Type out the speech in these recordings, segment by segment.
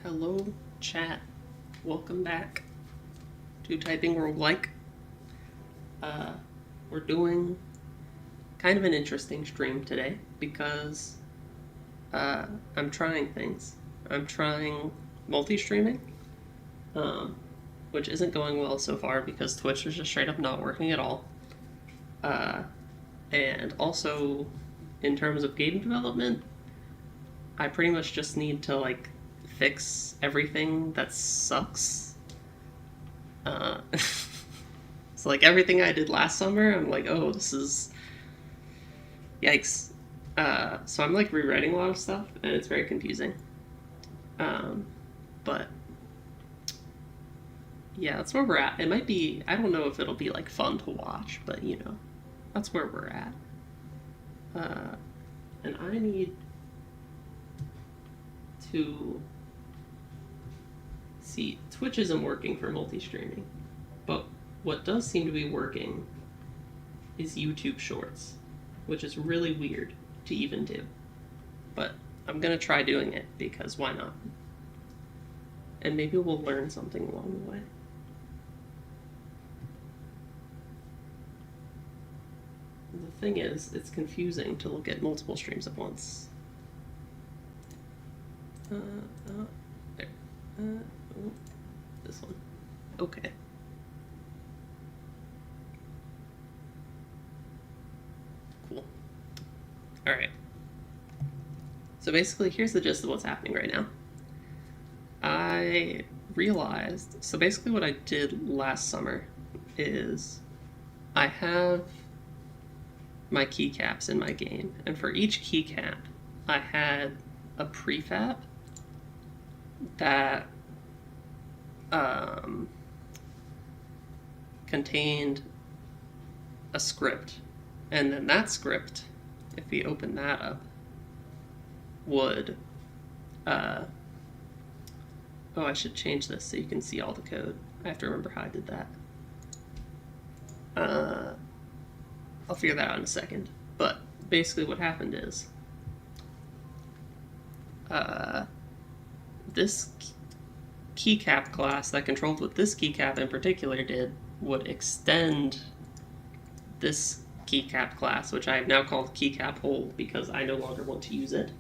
Hello, chat. Welcome back to Typing Roguelike. We're doing kind of an interesting stream today because I'm trying things. I'm trying multi-streaming, which isn't going well so far because Twitch is just straight up not working at all. And also, in terms of game development, I pretty much just need to, fix everything that sucks. So, everything I did last summer, I'm like, oh, this is... yikes. So I'm, rewriting a lot of stuff, and it's very confusing. But... yeah, that's where we're at. It might be... I don't know if it'll be, fun to watch, but, that's where we're at. And I need to... see, Twitch isn't working for multi-streaming, but what does seem to be working is YouTube Shorts, which is really weird to even do. But I'm gonna try doing it because why not? And maybe we'll learn something along the way. The thing is, it's confusing to look at multiple streams at once. There. This one. Okay. Cool. Alright. So basically, here's the gist of what's happening right now. I realized... so basically what I did last summer is I have my keycaps in my game, and for each keycap, I had a prefab that contained a script, and then that script, if we open that up, would oh, I should change this so you can see all the code. I have to remember how I did that. I'll figure that out in a second, but basically what happened is this keycap class that controlled what this keycap in particular did would extend this keycap class, which I have now called keycap hole because I no longer want to use it.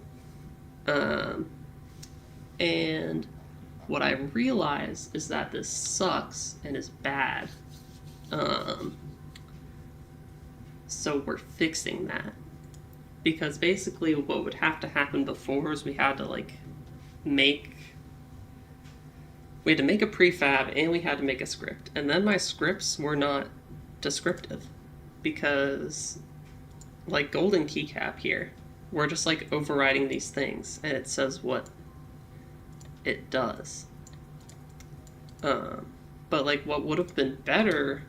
And what I realize is that this sucks and is bad. So we're fixing that. Because basically what would have to happen before is we had to make a prefab and we had to make a script. And then my scripts were not descriptive because golden keycap here, we're just overriding these things and it says what it does. But what would have been better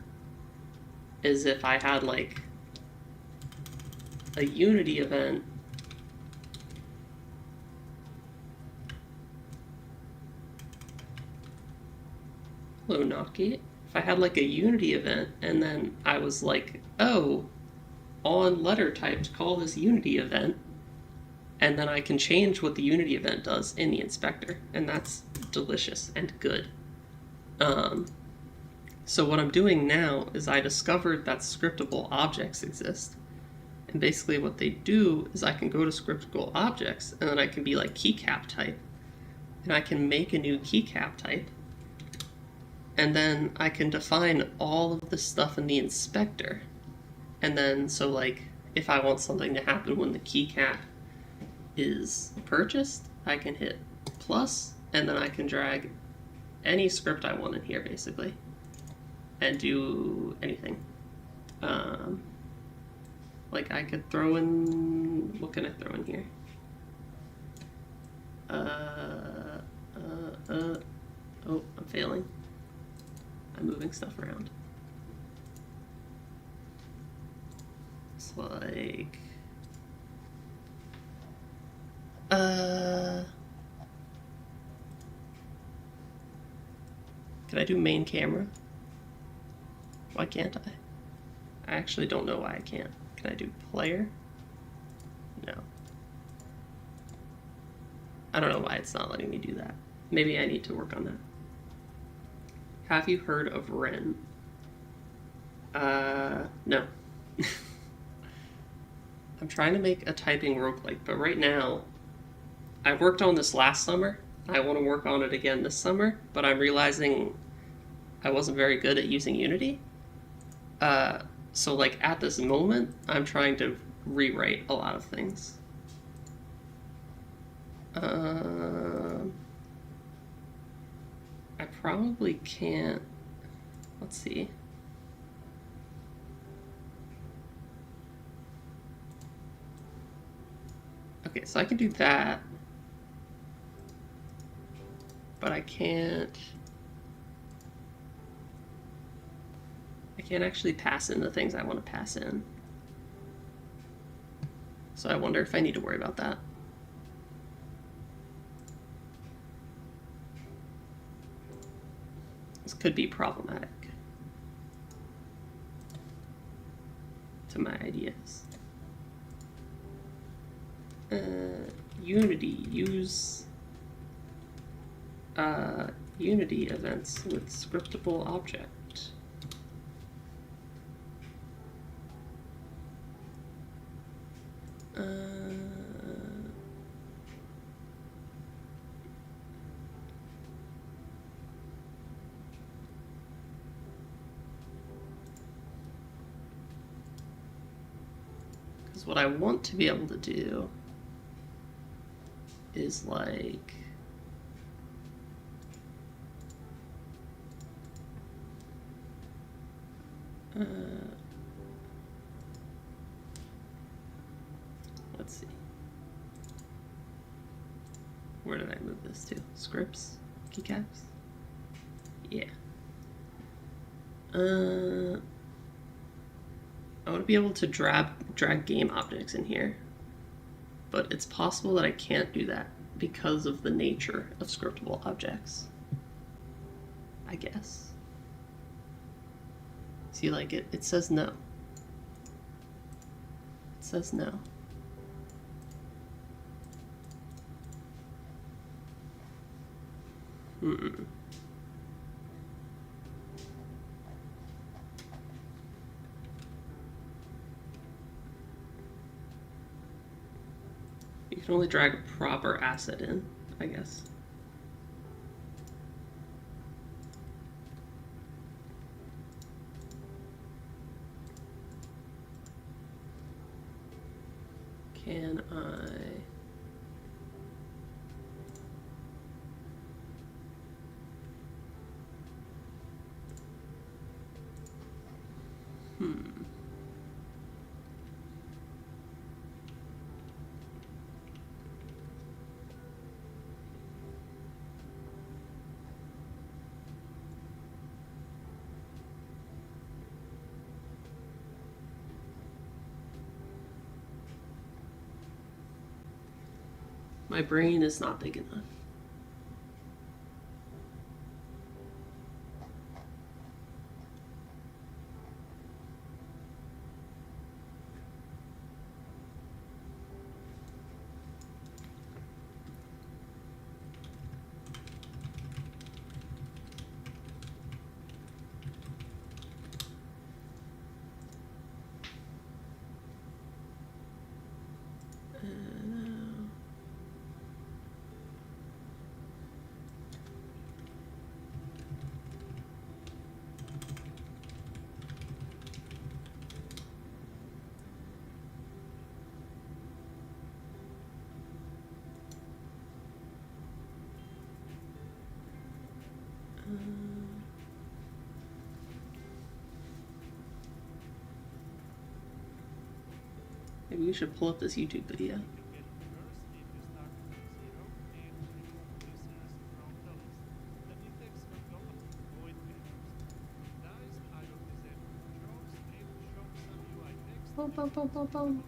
is if I had a Unity event hello Notkey. If I had a Unity event and then I was oh, on letter typed, call this Unity event, and then I can change what the Unity event does in the inspector, and that's delicious and good. So what I'm doing now is I discovered that scriptable objects exist. And basically what they do is I can go to scriptable objects, and then I can be keycap type, and I can make a new keycap type, and then I can define all of the stuff in the inspector. And then, so if I want something to happen when the keycap is purchased, I can hit plus, and then I can drag any script I want in here, basically, and do anything. I could throw in... what can I throw in here? Oh, I'm failing. I'm moving stuff around. It's can I do main camera? Why can't I? I actually don't know why I can't. Can I do player? No. I don't know why it's not letting me do that. Maybe I need to work on that. Have you heard of Ren? No. I'm trying to make a typing roguelike, but right now, I worked on this last summer. I want to work on it again this summer, but I'm realizing I wasn't very good at using Unity. So like at this moment, I'm trying to rewrite a lot of things. I probably can't. Let's see. Okay, so I can do that, but I can't actually pass in the things I want to pass in. So I wonder if I need to worry about that. This could be problematic to my ideas. Unity, use Unity events with scriptable object. Because what I want to be able to do is like let's see. Where did I move this to? Scripts? Keycaps? Yeah. I want to be able to drag game objects in here, but it's possible that I can't do that because of the nature of scriptable objects, I guess. See, like it says no. It says no. You can only drag a proper asset in, I guess. Can I... My brain is not big enough. Maybe we should pull up this YouTube video. Boom, boom, boom, boom, boom.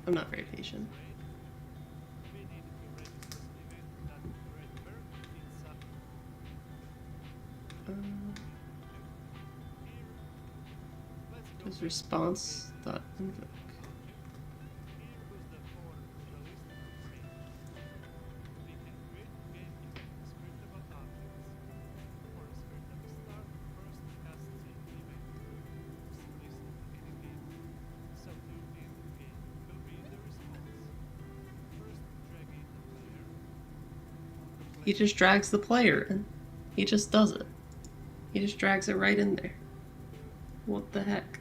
I'm not very patient. Is response dot invoke. He just drags the player in. He just does it. He just drags it right in there. What the heck?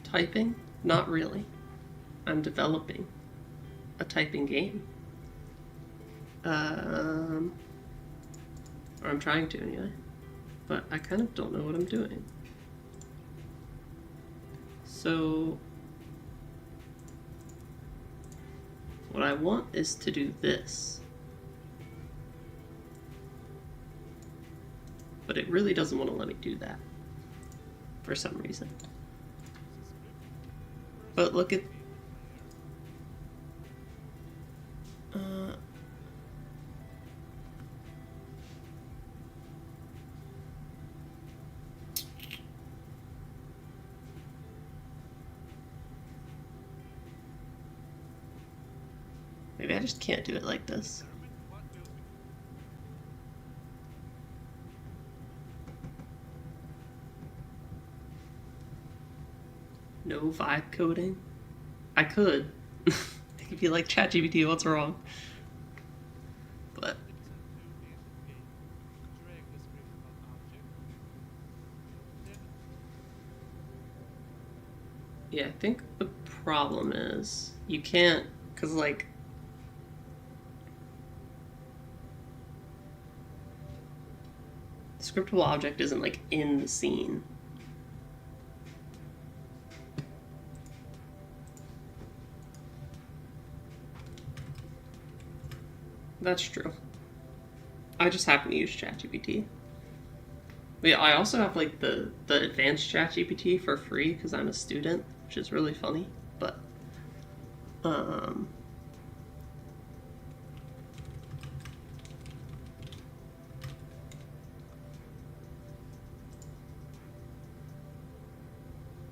Typing? Not really. I'm developing a typing game. Or I'm trying to anyway. But I kind of don't know what I'm doing. So what I want is to do this. But it really doesn't want to let me do that for some reason. But look at... maybe I just can't do it like this. No vibe coding? I could. It could be like ChatGPT, what's wrong? But yeah, I think the problem is you can't, because like the scriptable object isn't like in the scene. That's true. I just happen to use ChatGPT. But yeah, I also have like the advanced ChatGPT for free because I'm a student, which is really funny. But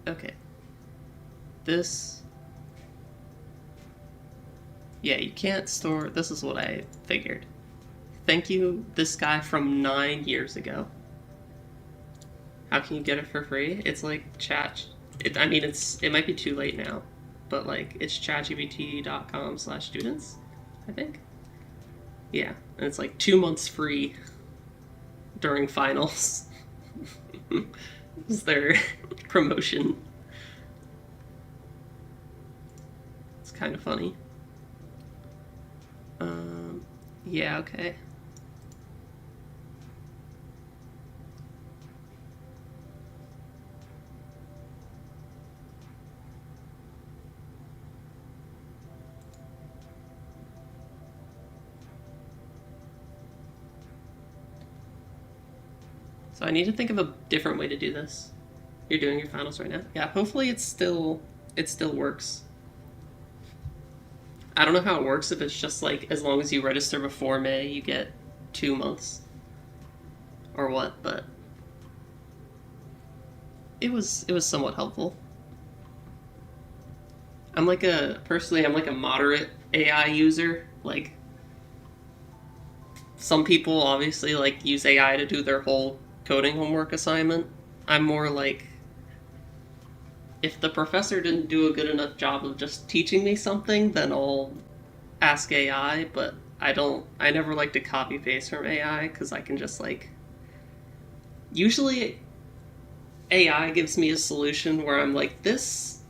okay. This, yeah, you can't store, this is what I figured. Thank you, this guy from 9 years ago. How can you get it for free? It's like chat, it might be too late now, but like it's chatgpt.com/students, I think. Yeah, and it's like 2 months free during finals. Is their promotion. It's kind of funny. Yeah, okay. So I need to think of a different way to do this. You're doing your finals right now? Yeah, hopefully it still works. I don't know how it works, if it's just like as long as you register before May, you get 2 months or what, but it was somewhat helpful. Personally, I'm like a moderate AI user. Like some people obviously like use AI to do their whole coding homework assignment. I'm more like, if the professor didn't do a good enough job of just teaching me something, then I'll ask AI, but I never like to copy paste from AI because I can just like, usually AI gives me a solution where I'm like, this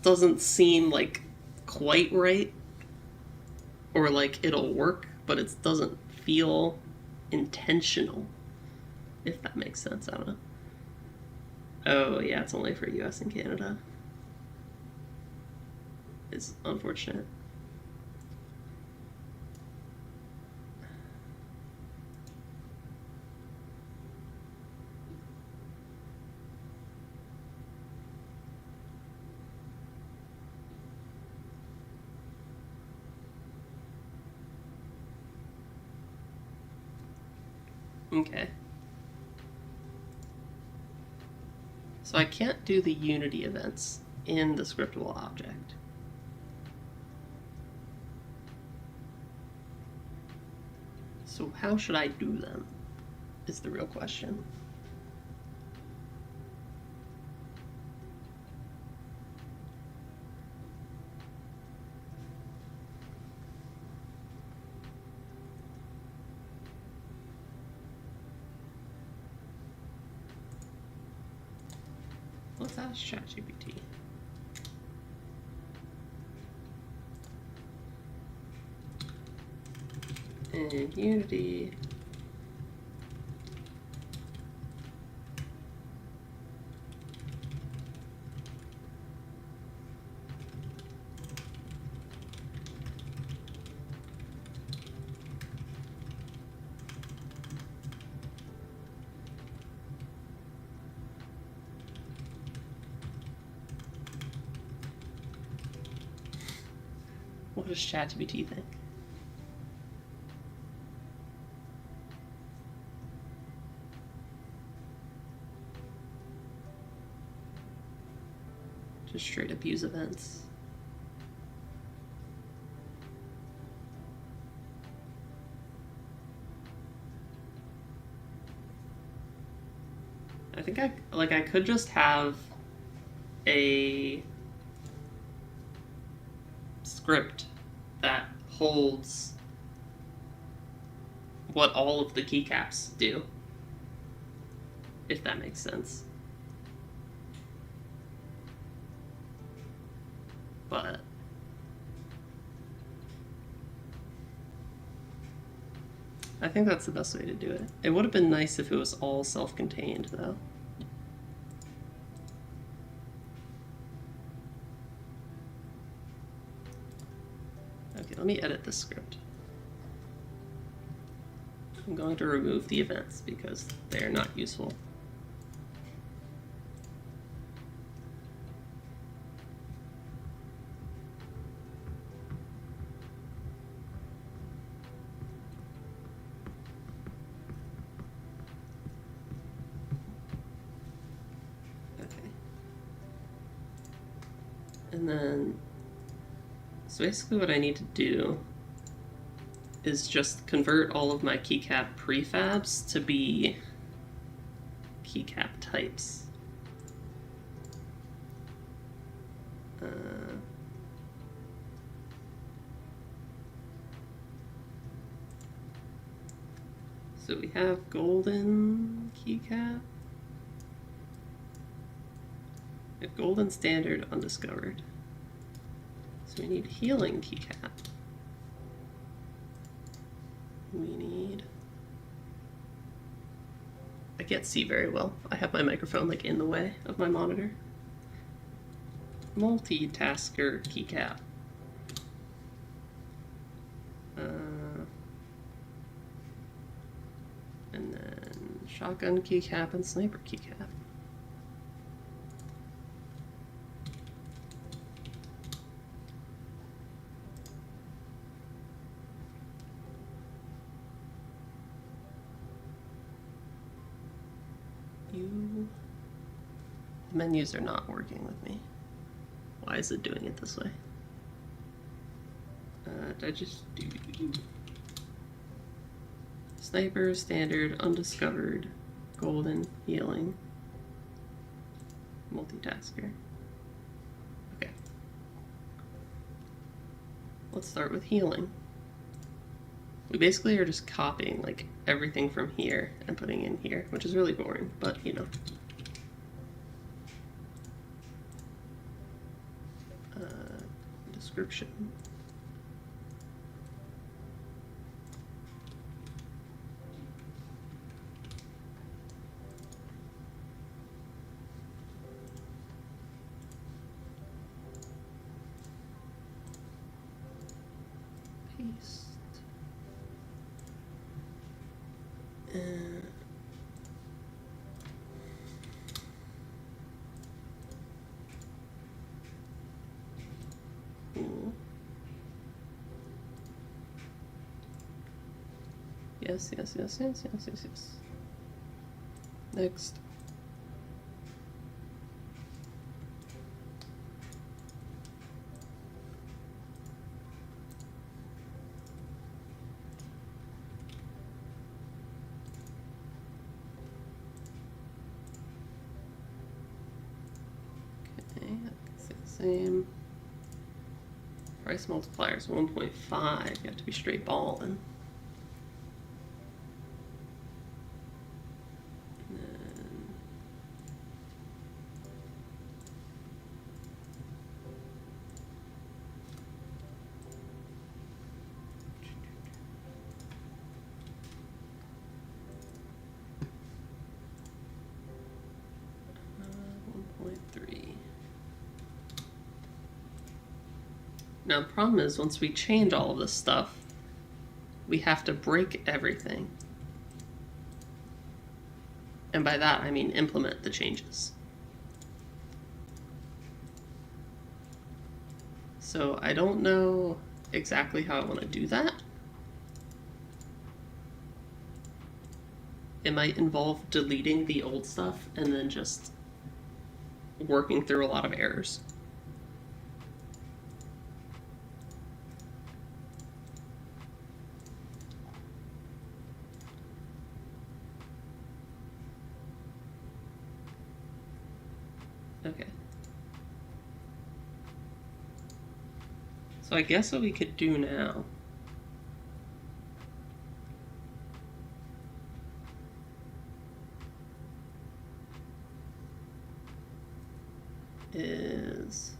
doesn't seem like quite right, or like it'll work, but it doesn't feel intentional, if that makes sense. I don't know. Oh yeah, it's only for US and Canada. It's unfortunate. Okay. So I can't do the Unity events in the scriptable object. So how should I do them is the real question. Let's ask ChatGPT. And Unity. What does ChatGPT think? Just straight up use events. I think I could just have a script that holds what all of the keycaps do, if that makes sense. But I think that's the best way to do it. It would have been nice if it was all self-contained, though. Okay, let me edit this script. I'm going to remove the events because they're not useful. Okay. And then, so basically what I need to do is just convert all of my keycap prefabs to be keycap types. So we have golden keycap. We have golden standard undiscovered. So we need healing keycap. We need... I can't see very well. I have my microphone like in the way of my monitor. Multitasker keycap. And then shotgun keycap and sniper keycap. The menus are not working with me. Why is it doing it this way? Did I just do sniper, standard, undiscovered, golden, healing, multitasker? Okay. Let's start with healing. We basically are just copying like everything from here and putting in here, which is really boring, but you know. Description. Paste. Yes. Next. Okay, that's the same. Price multiplier is 1.5. You have to be straight balling. Now the problem is once we change all of this stuff, we have to break everything. And by that I mean implement the changes. So I don't know exactly how I want to do that. It might involve deleting the old stuff and then just working through a lot of errors. Okay. So I guess what we could do now is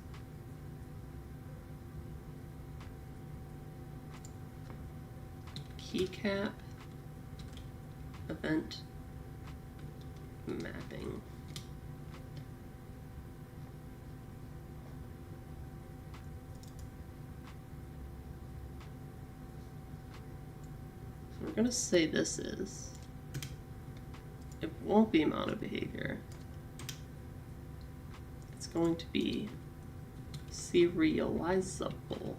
keycap event mapping. So we're going to say this is, it won't be mono behavior. It's going to be serializable.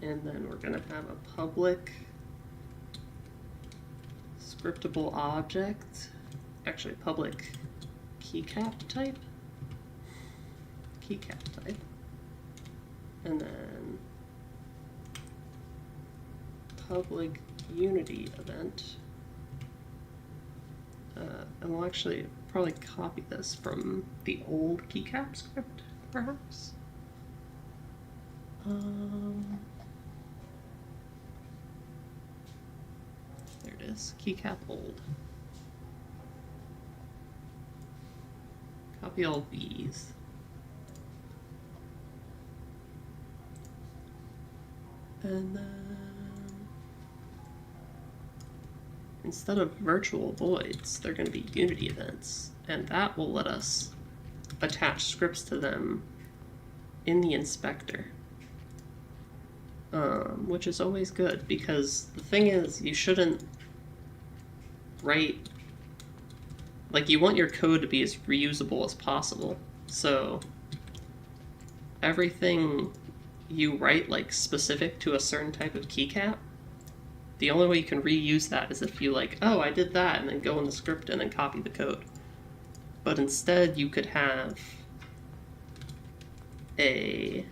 And then we're going to have a public scriptable object, actually public keycap type, and then public unity event. And we'll actually probably copy this from the old keycap script, perhaps. There it is, keycap old. Copy all these. And then instead of virtual voids, they're going to be unity events, and that will let us attach scripts to them in the inspector, which is always good, because the thing is, you shouldn't write, like, you want your code to be as reusable as possible, so everything you write, like, specific to a certain type of keycap, the only way you can reuse that is if you, like, oh, I did that, and then go in the script and then copy the code. But instead, you could have a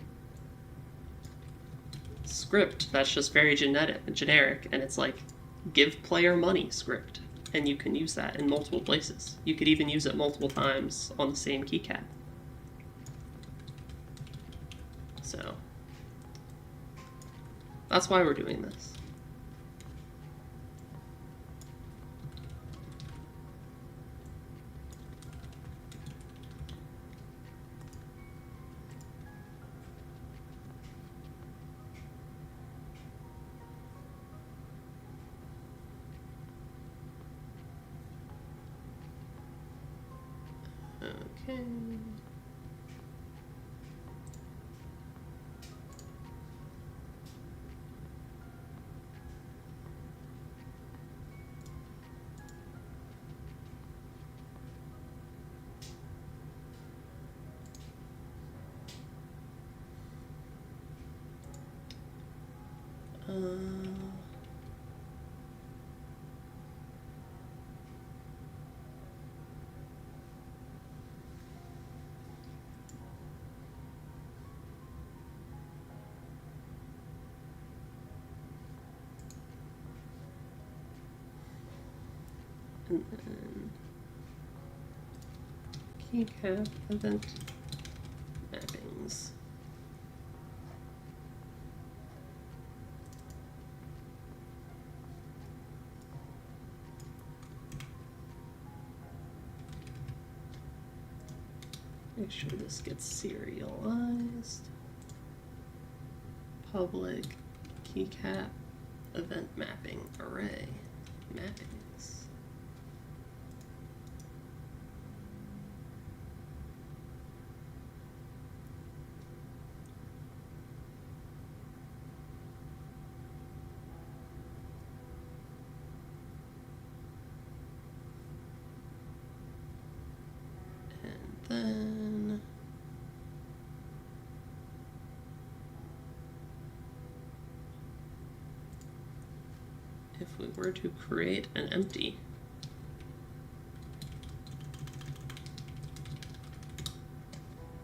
script that's just very generic, and it's like, give player money script, and you can use that in multiple places. You could even use it multiple times on the same keycap. So that's why we're doing this. Okay. And then keycap event mappings. Make sure this gets serialized. Public keycap event mapping array mappings. And then if we were to create an empty,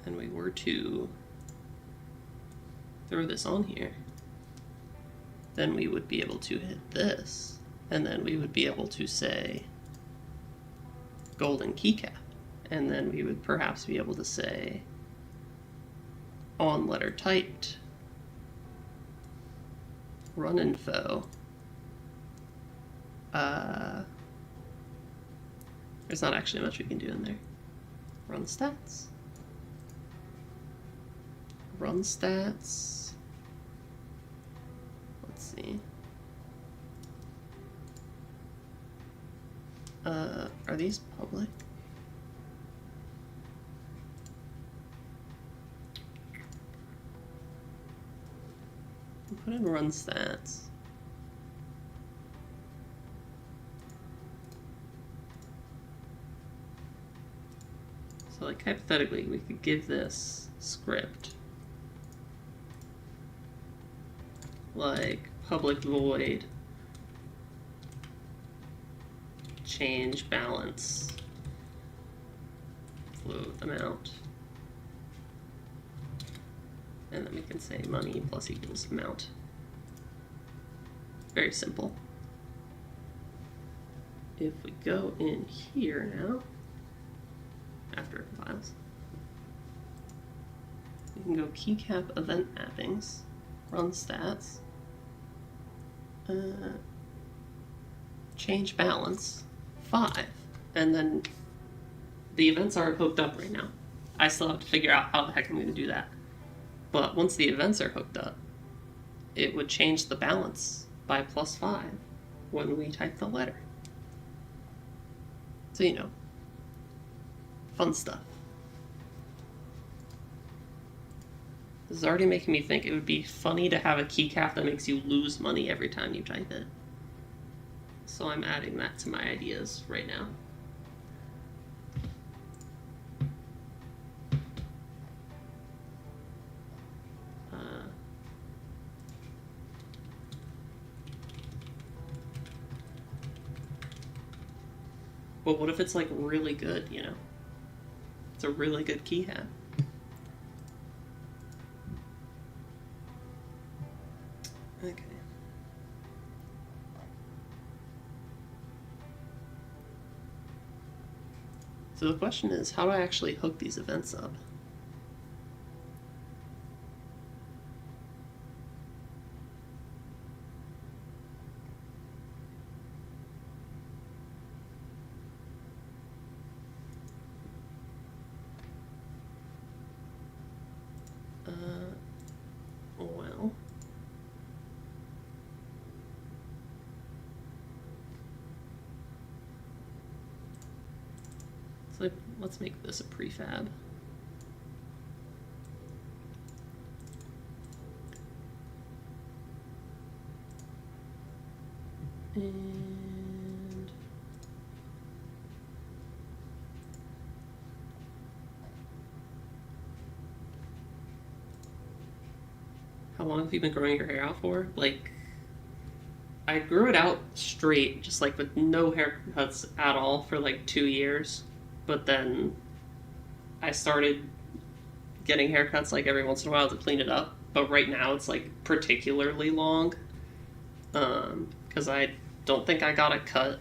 and we were to throw this on here, then we would be able to hit this, and then we would be able to say golden keycap, and then we would perhaps be able to say on letter typed, run info. There's not actually much we can do in there. Run stats. Run stats. Let's see. Are these public? Put in run stats. So like hypothetically, we could give this script like public void change balance float amount, and then we can say money plus equals amount. Very simple. If we go in here now, after it compiles, we can go keycap event mappings, run stats, change balance 5, and then the events aren't hooked up right now. I still have to figure out how the heck I'm going to do that. But once the events are hooked up, it would change the balance by +5 when we type the letter. So, you know, fun stuff. This is already making me think it would be funny to have a keycap that makes you lose money every time you type it. So I'm adding that to my ideas right now. But what if it's like really good, you know? It's a really good keycap. Okay. So the question is, how do I actually hook these events up? Well, so let's make this a prefab. And how long have you been growing your hair out for? Like, I grew it out straight, just like with no haircuts at all for like 2 years. But then I started getting haircuts like every once in a while to clean it up. But right now it's like particularly long. Because I don't think I got a cut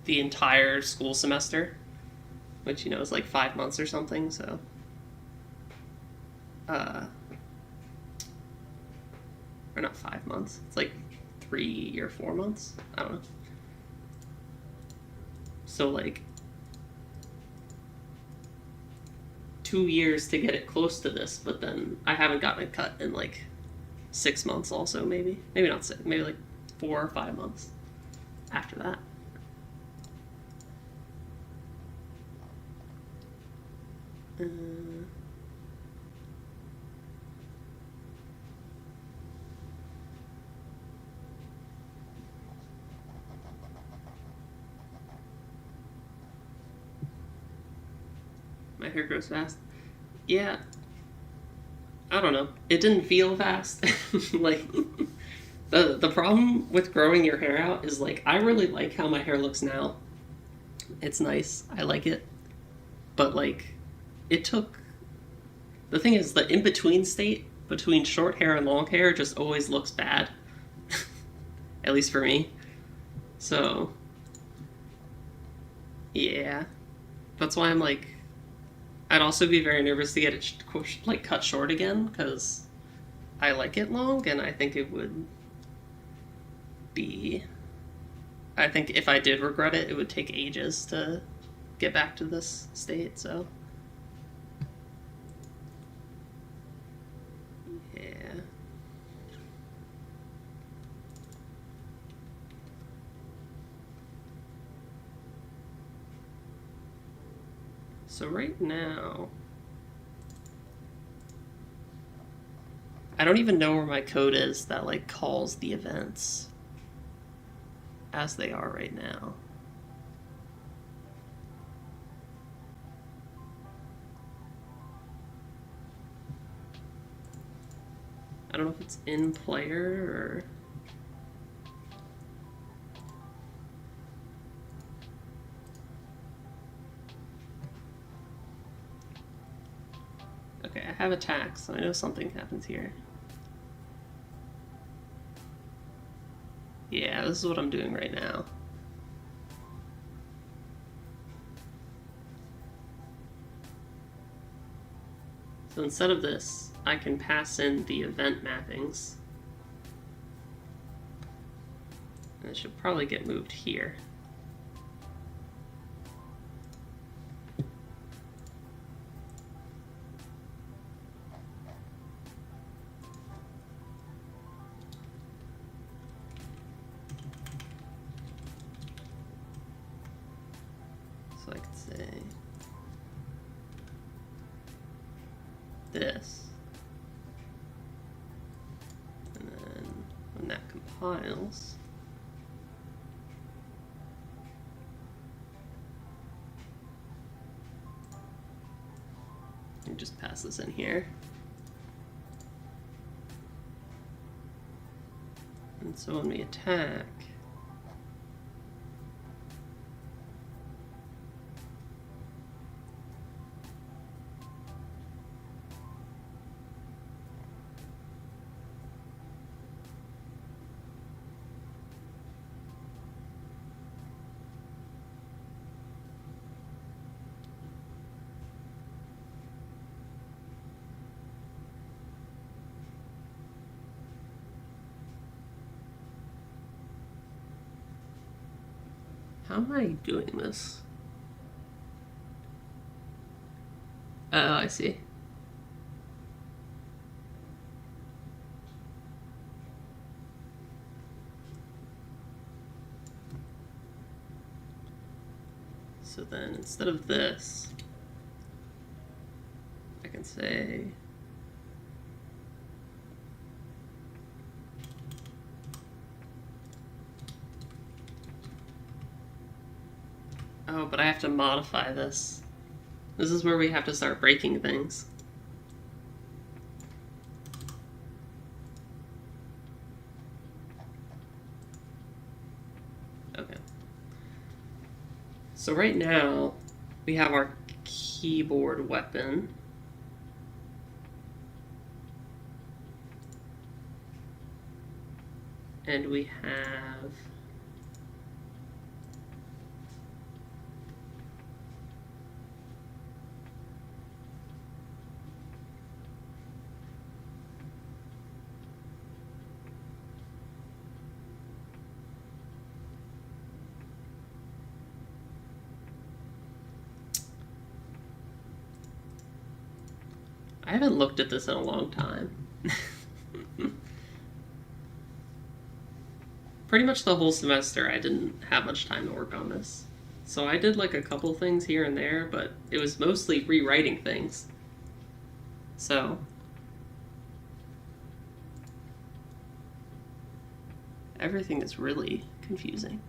the entire school semester, which, you know, is like 5 months or something, so. Or not 5 months. It's like 3 or 4 months. I don't know. So, like, 2 years to get it close to this, but then I haven't gotten it cut in like 6 months also, maybe. Maybe not 6, maybe like 4 or 5 months after that. My hair grows fast. Yeah. I don't know. It didn't feel fast. Like, the problem with growing your hair out is, like, I really like how my hair looks now. It's nice. I like it. But, like, it took... The thing is, the in-between state between short hair and long hair just always looks bad. At least for me. So... Yeah. That's why I'm, like... I'd also be very nervous to get it like cut short again, because I like it long, and I think it would be... I think if I did regret it, it would take ages to get back to this state, so... Yeah. So right now... I don't even know where my code is that, like, calls the events as they are right now. I don't know if it's in player or... Okay, I have attacks, so I know something happens here. Yeah, this is what I'm doing right now. So instead of this, I can pass in the event mappings. And it should probably get moved here. So I could say this. And then when that compiles, you just pass this in here. And so when we attack, how am I doing this? Oh, I see. So then instead of this, I can say oh, but I have to modify this. This is where we have to start breaking things. Okay. So right now, we have our keyboard weapon. And we have I haven't looked at this in a long time. Pretty much the whole semester I didn't have much time to work on this. So I did like a couple things here and there, but it was mostly rewriting things. So everything is really confusing.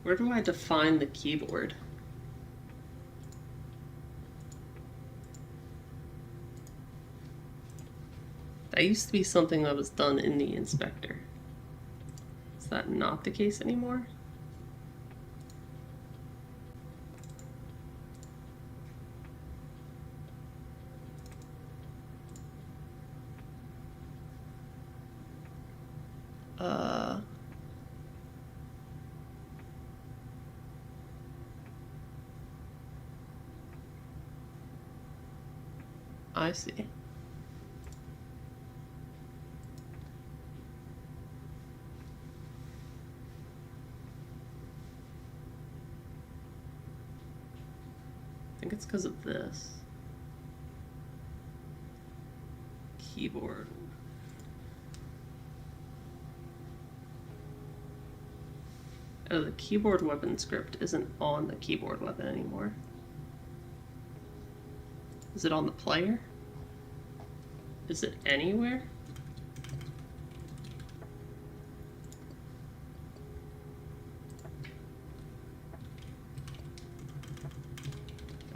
Where do I define the keyboard? That used to be something that was done in the inspector. Is that not the case anymore? I see. I think it's because of this. Keyboard. Oh, the keyboard weapon script isn't on the keyboard weapon anymore. Is it on the player? Is it anywhere?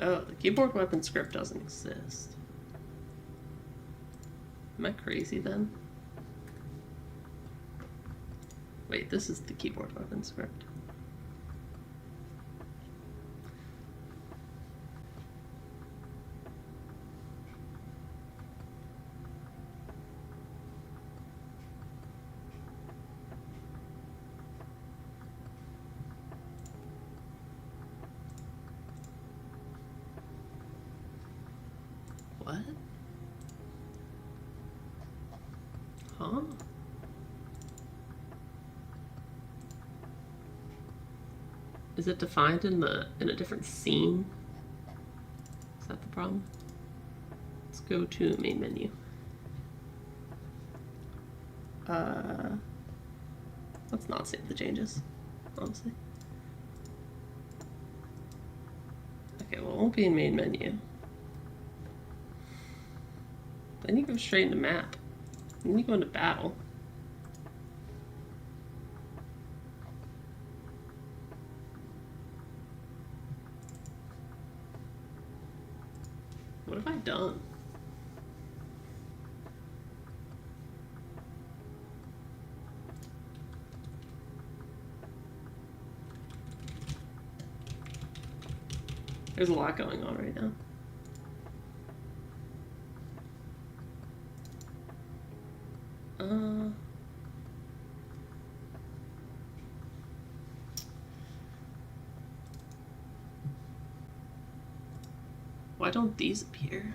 Oh, the keyboard weapon script doesn't exist. Am I crazy then? Wait, this is the keyboard weapon script. What? Huh? Is it defined in a different scene? Is that the problem? Let's go to main menu. Let's not save the changes, honestly. Okay, well, it won't be in main menu. Then you go straight into map. Then you go into battle. What have I done? There's a lot going on right now. Why don't these appear?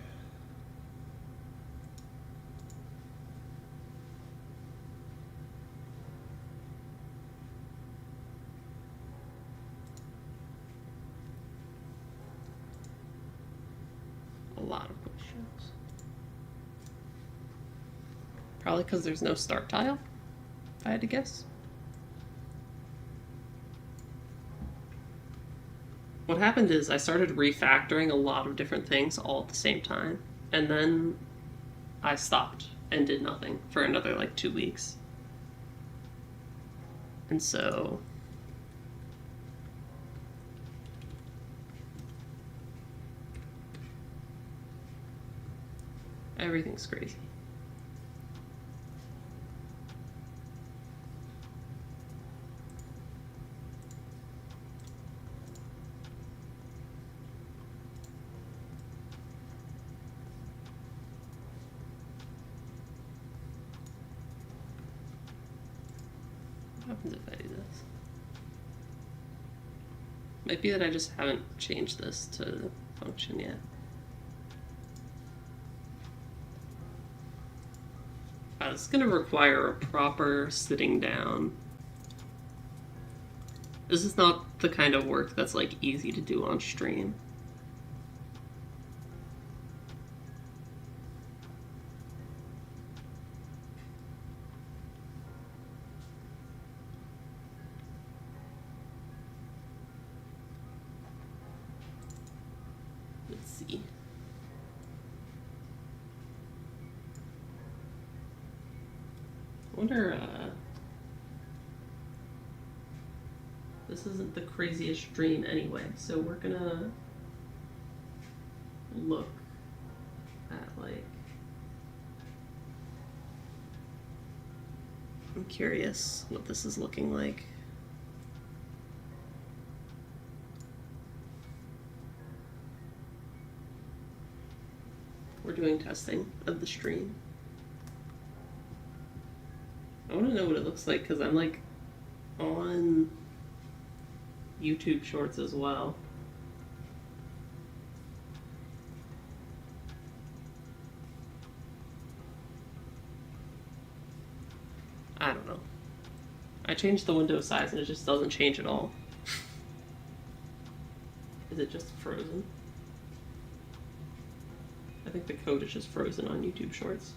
A lot of questions. Probably because there's no start tile, if I had to guess. What happened is I started refactoring a lot of different things all at the same time, and then I stopped and did nothing for another like 2 weeks. And so everything's crazy. What happens if I do this? Might be that I just haven't changed this to the function yet. If It's going to require a proper sitting down. This is not the kind of work that's like easy to do on stream. Let's see. I wonder, this isn't the craziest stream anyway, so we're gonna look at, like, I'm curious what this is looking like. We're doing testing of the stream. I want to know what it looks like because I'm like on YouTube Shorts as well. I don't know. I changed the window size and it just doesn't change at all. Is it just frozen? I think the code is just frozen on YouTube Shorts.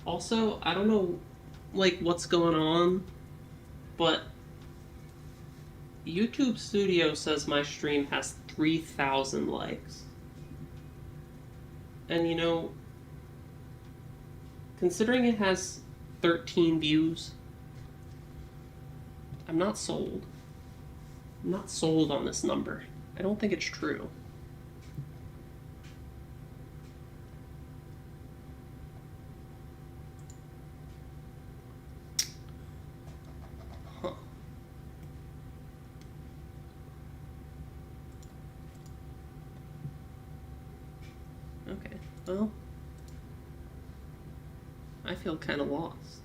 Also, I don't know, like, what's going on, but YouTube Studio says my stream has 3,000 likes. And, you know, considering it has 13 views, I'm not sold. I'm not sold on this number. I don't think it's true. Okay, well, I feel kind of lost.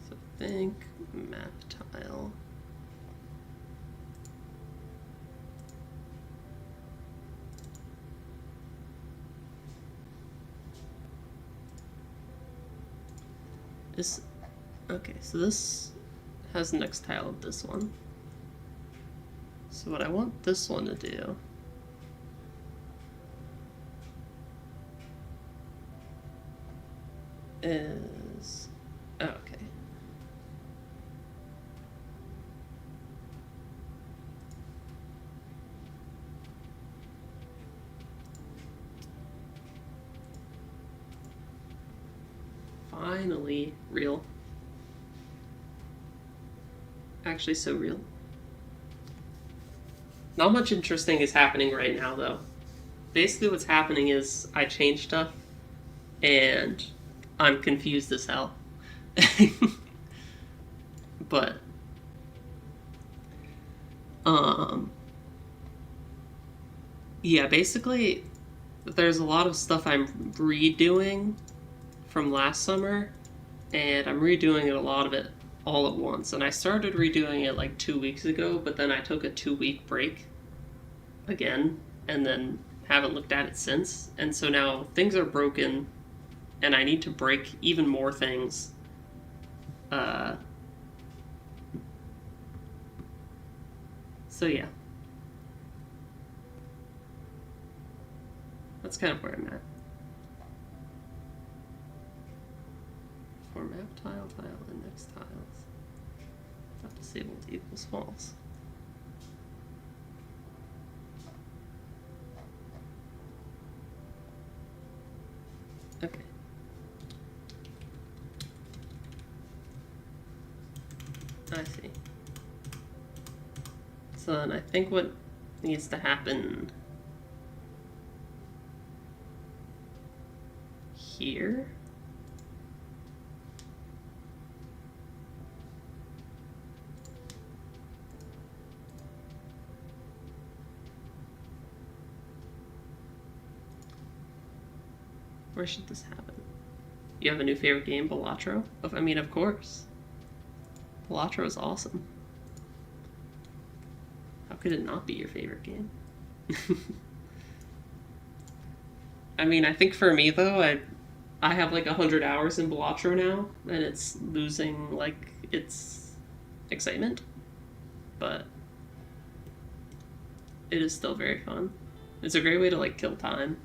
So think map tile. This, okay, so this has the next tile of this one. So what I want this one to do is, oh, okay. Finally, real. Actually, so real. Not much interesting is happening right now, though. Basically, what's happening is I changed stuff, and I'm confused as hell. But, yeah, basically, there's a lot of stuff I'm redoing from last summer, and I'm redoing it, a lot of it, all at once. And I started redoing it like 2 weeks ago, but then I took a 2-week break again, and then haven't looked at it since. And so now things are broken, and I need to break even more things. So yeah. That's kind of where I'm at. For map tile, index tiles. Not disabled equals false. Okay. I see. So then I think what needs to happen here Where should this happen? You have a new favorite game, Balatro? I mean, of course. Balatro is awesome. How could it not be your favorite game? I mean, I think for me though, I have like 100 hours in Balatro now, and it's losing like its excitement, but it is still very fun. It's a great way to like kill time.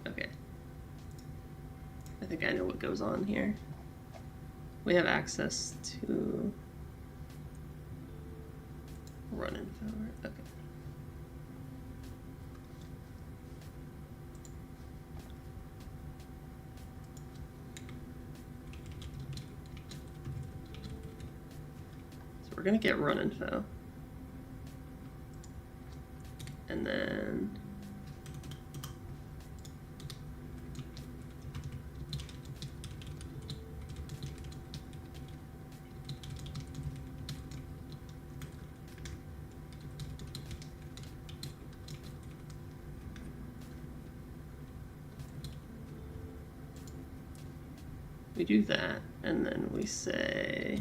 Okay. I think I know what goes on here. We have access to run info. Okay. So we're gonna get run info. And then we do that, and then we say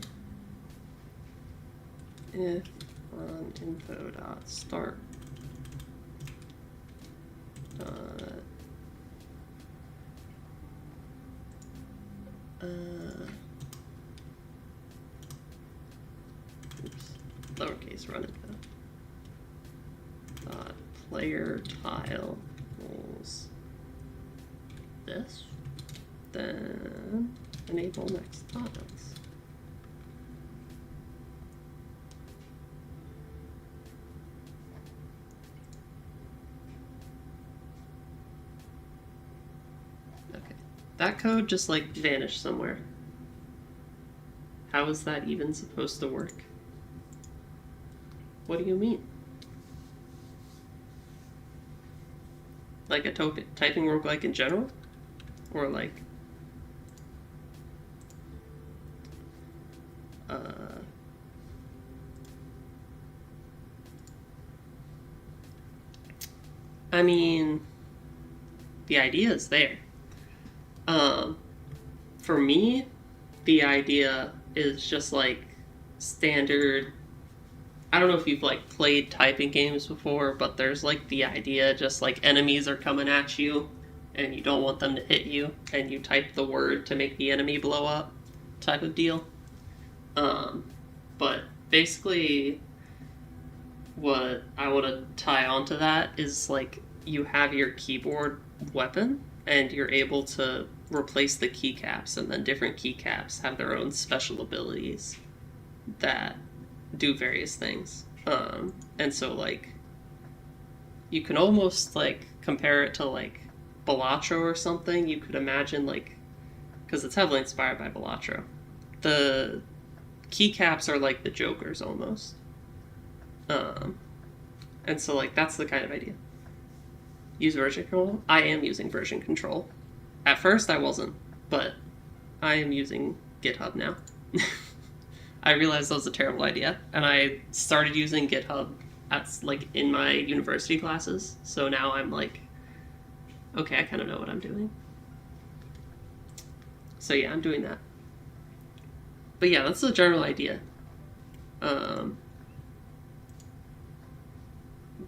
if run info dot start lowercase run info dot player tile equals this, then enable next tiles. Okay, that code just like vanished somewhere. How is that even supposed to work? What do you mean? Like a typing roguelike in general? Or like... I mean, the idea is there. For me, the idea is just like standard. I don't know if you've like played typing games before, but there's like the idea just like enemies are coming at you and you don't want them to hit you, and you type the word to make the enemy blow up type of deal. But basically what I want to tie onto that is like you have your keyboard weapon and you're able to replace the keycaps, and then different keycaps have their own special abilities that do various things. And so like you can almost like compare it to like Balatro or something. You could imagine like, because it's heavily inspired by Balatro, the keycaps are like the jokers almost. And so like that's the kind of idea. Use version control. I am using version control. At first I wasn't, but I am using GitHub now. I realized that was a terrible idea, and I started using GitHub at like in my university classes. So now I'm like, okay, I kind of know what I'm doing. So yeah, I'm doing that. But yeah, that's the general idea.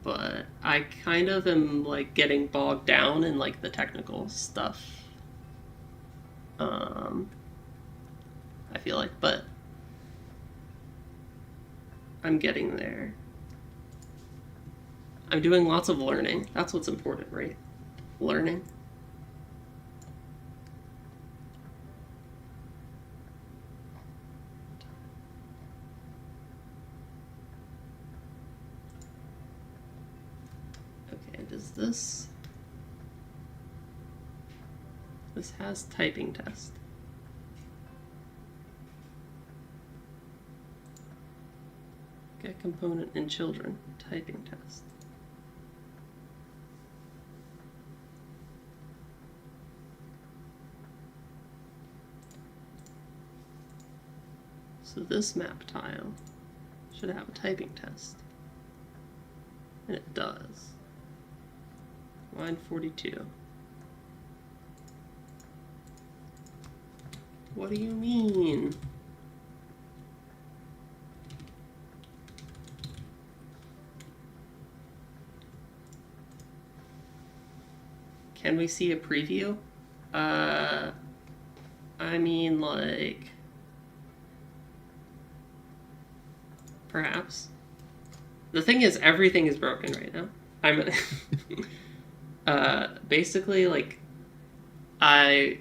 But I kind of am like getting bogged down in like the technical stuff. I feel like, but I'm getting there. I'm doing lots of learning. That's what's important, right? Learning. Okay, does this... This has typing test. Get component in children, typing test. So this map tile should have a typing test. And it does. Line 42. What do you mean? Can we see a preview? I mean, like, perhaps. The thing is, everything is broken right now. I'm basically, like, I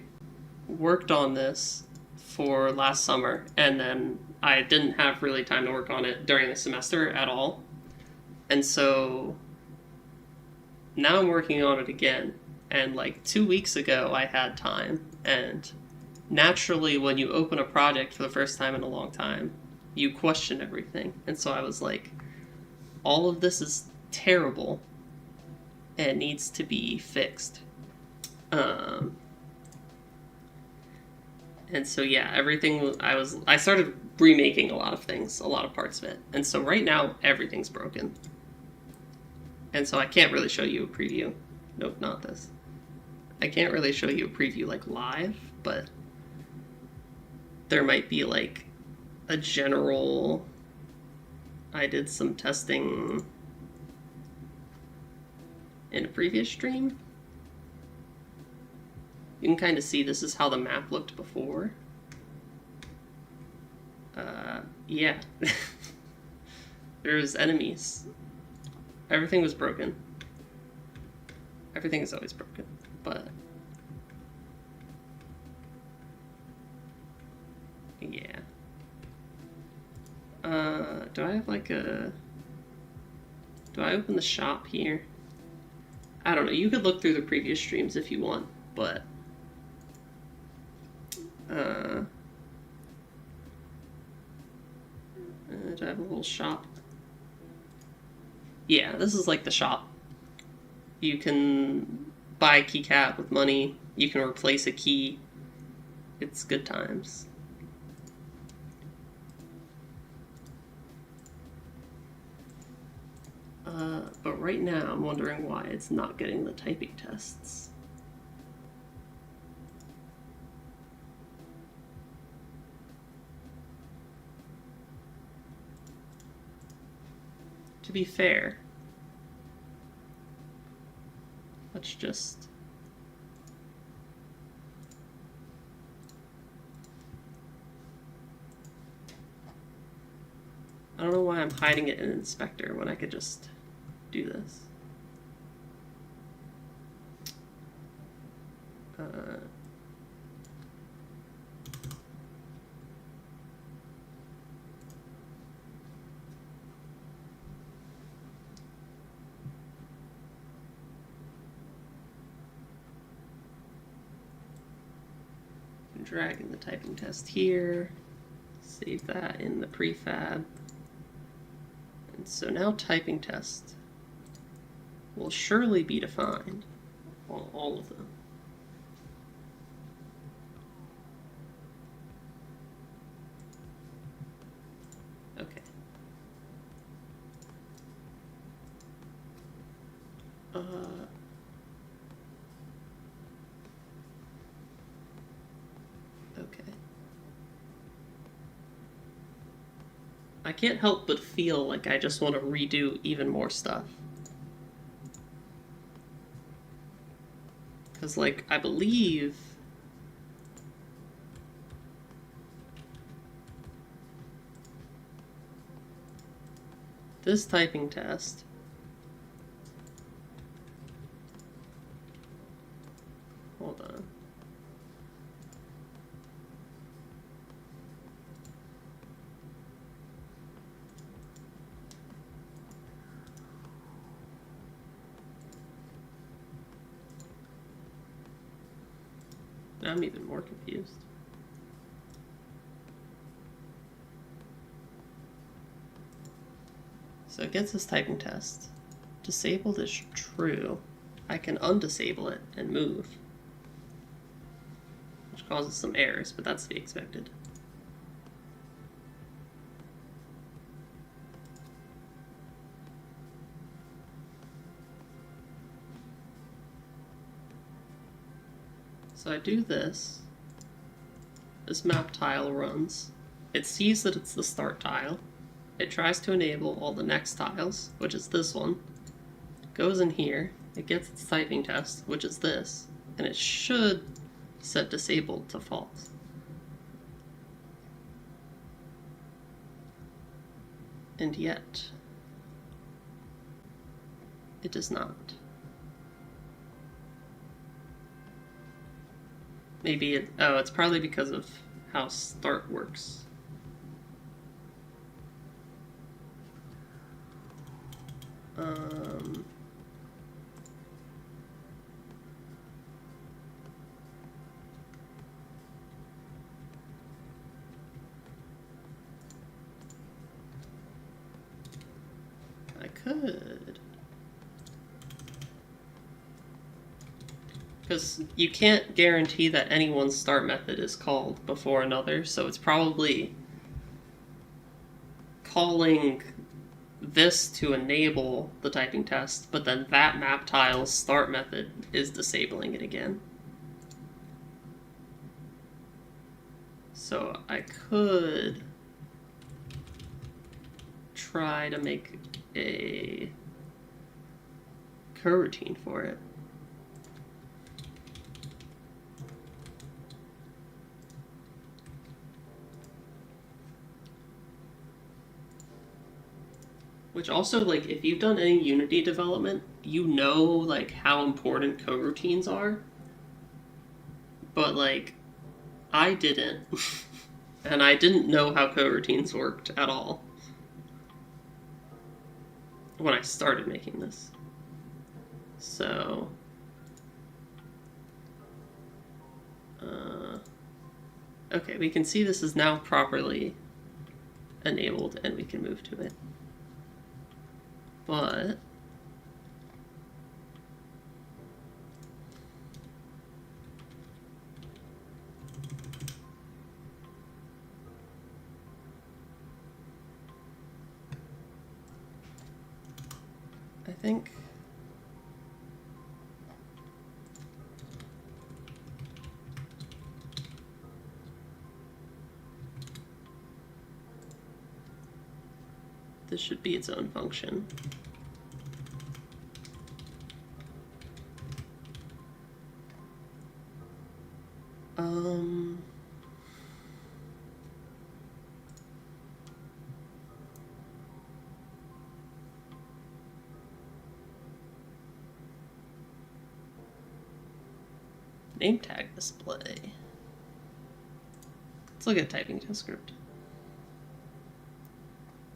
worked on this for last summer, and then I didn't have really time to work on it during the semester at all. And so now I'm working on it again. And like 2 weeks ago, I had time. And naturally, when you open a project for the first time in a long time, you question everything. And so I was like, all of this is terrible and needs to be fixed. And so yeah, everything I started remaking a lot of things, a lot of parts of it. And so right now, everything's broken. And so I can't really show you a preview. Nope, not this. I can't really show you a preview like live, but there might be like a general... I did some testing in a previous stream. You can kind of see this is how the map looked before. Yeah. There's enemies. Everything was broken. Everything is always broken, but... yeah. Do I have like a... do I open the shop here? I don't know. You could look through the previous streams if you want, but... do I have a little shop? Yeah, this is like the shop. You can buy a keycap with money. You can replace a key. It's good times. But right now, I'm wondering why it's not getting the typing tests. To be fair, let's just... I don't know why I'm hiding it in Inspector when I could just do this. Drag in the typing test here, save that in the prefab. And so now typing test will surely be defined on all of them. Okay. Okay. I can't help but feel like I just want to redo even more stuff. Because, like, I believe... this typing test... hold on. Now I'm even more confused. So it gets this typing test. Disabled is true. I can undisable it and move. Which causes some errors, but that's to be expected. So I do this. This map tile runs. It sees that it's the start tile. It tries to enable all the next tiles, which is this one. Goes in here. It gets its typing test, which is this. And it should set disabled to false. And yet, it does not. Maybe it, oh, it's probably because of how start works. I could. Because you can't guarantee that any one start method is called before another, so it's probably calling this to enable the typing test, but then that map tile's start method is disabling it again. So I could try to make a coroutine for it. Which also, like, if you've done any Unity development, you know, like, how important coroutines are. But, like, I didn't. And I didn't know how coroutines worked at all when I started making this. So... okay, we can see this is now properly enabled, and we can move to it. But I think this should be its own function. Name tag display. Let's look at typing test script.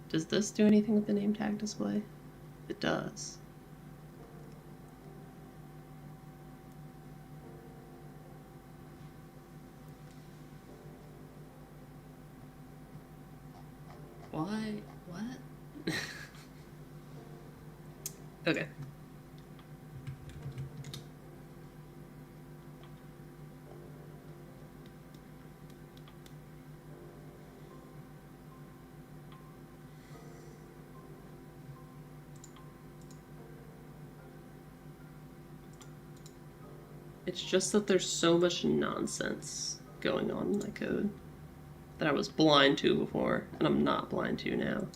Does this do anything with the name tag display? It does. Why? What? Okay. It's just that there's so much nonsense going on in my code that I was blind to before, and I'm not blind to now.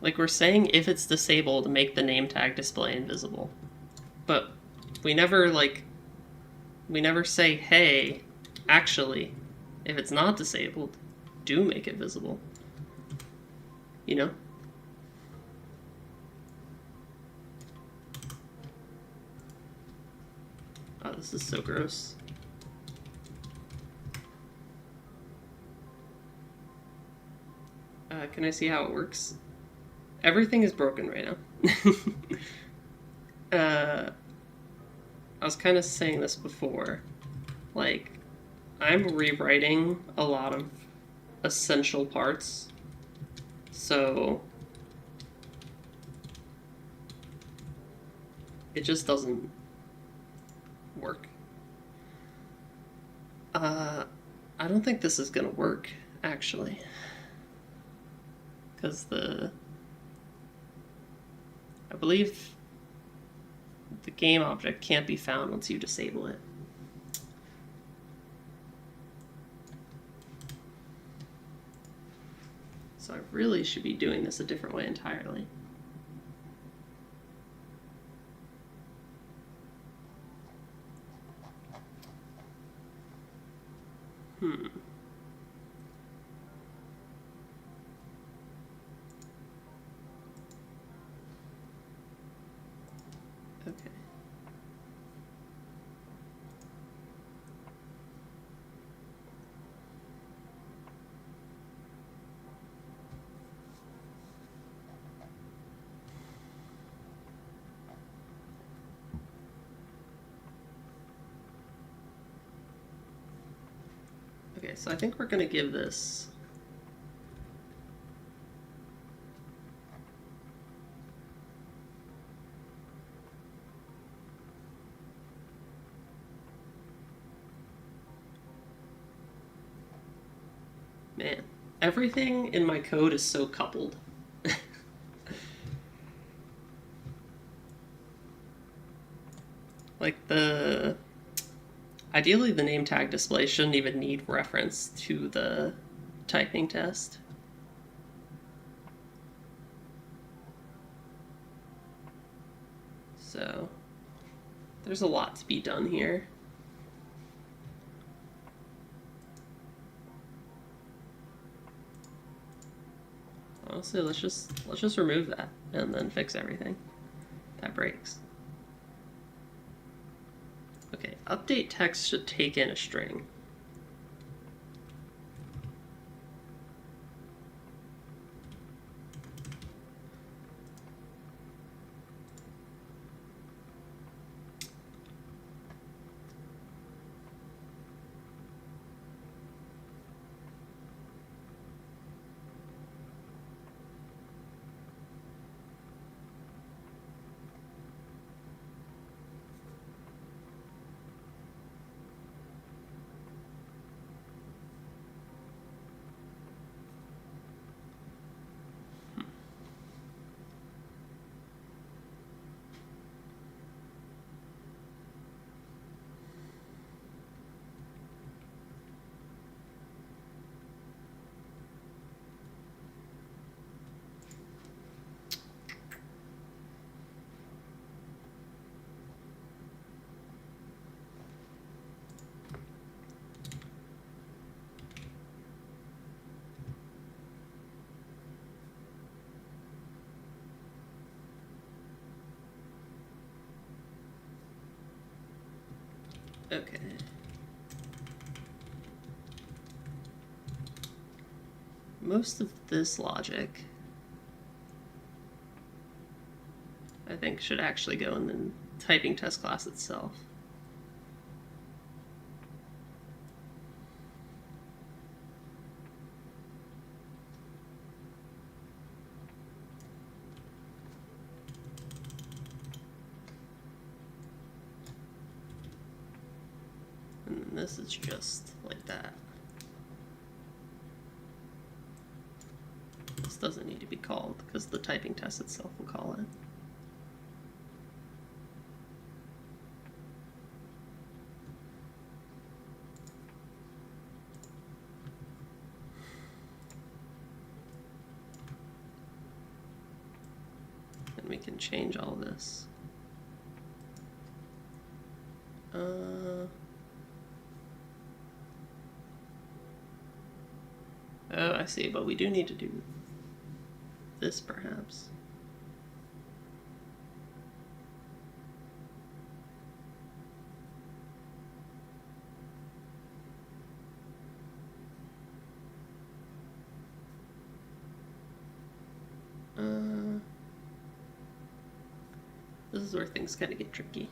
Like, we're saying if it's disabled, make the name tag display invisible. But we never say, hey, actually, if it's not disabled, do make it visible. You know? Oh, this is so gross. Can I see how it works? Everything is broken right now. I was kind of saying this before. Like, I'm rewriting a lot of essential parts. So it just doesn't work. I don't think this is gonna work, actually. Because the I believe the game object can't be found once you disable it. So I really should be doing this a different way entirely. Okay. Okay, so I think we're going to give this man, everything in my code is so coupled. Like ideally the name tag display shouldn't even need reference to the typing test. So there's a lot to be done here. Honestly, let's just remove that and then fix everything that breaks. Okay, update text should take in a string. Okay. Most of this logic, I think, should actually go in the typing test class itself. And this is just like that. This doesn't need to be called because the typing test itself will call it. And we can change all this. Oh, I see, but we do need to do this perhaps. This is where things kind of get tricky.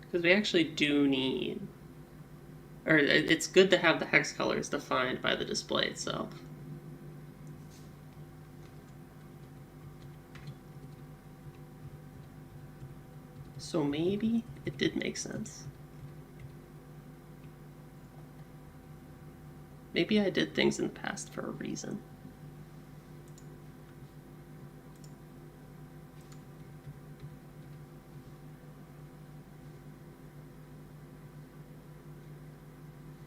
Because we actually do need or it's good to have the hex colors defined by the display itself. So maybe it did make sense. Maybe I did things in the past for a reason.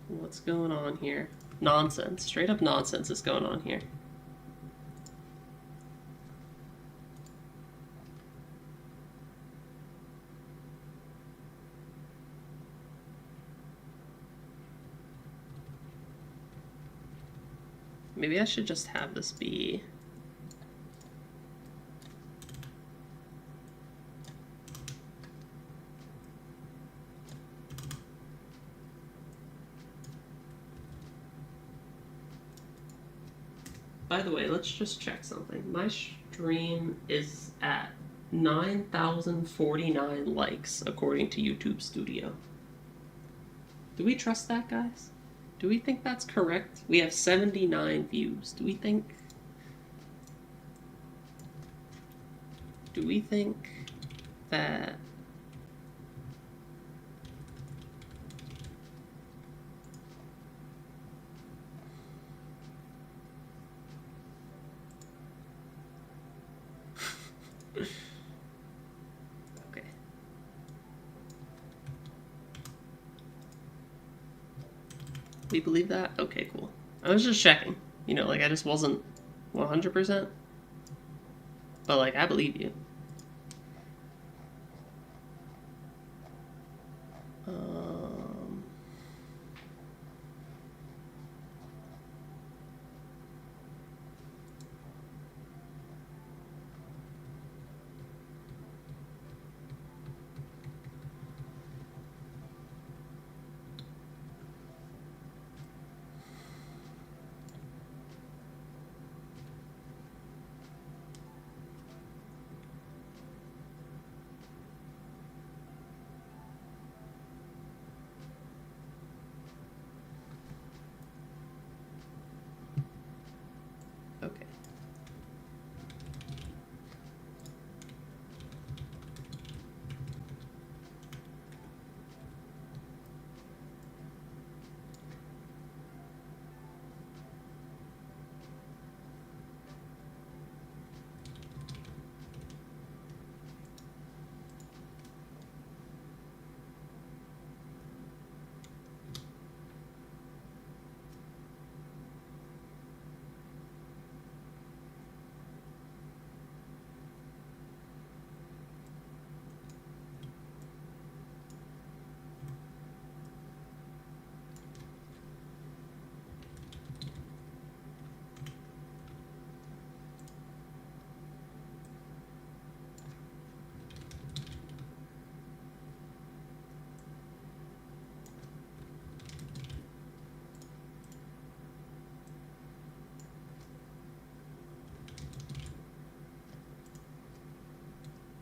What's going on here? Nonsense. Straight up nonsense is going on here. Maybe I should just have this be... By the way, let's just check something. My stream is at 9,049 likes, according to YouTube Studio. Do we trust that, guys? Do we think that's correct? We have 79 views. Do we think that... Okay. We believe that? Okay, cool. I was just checking. You know, like, I just wasn't 100%. But, like, I believe you. Okay.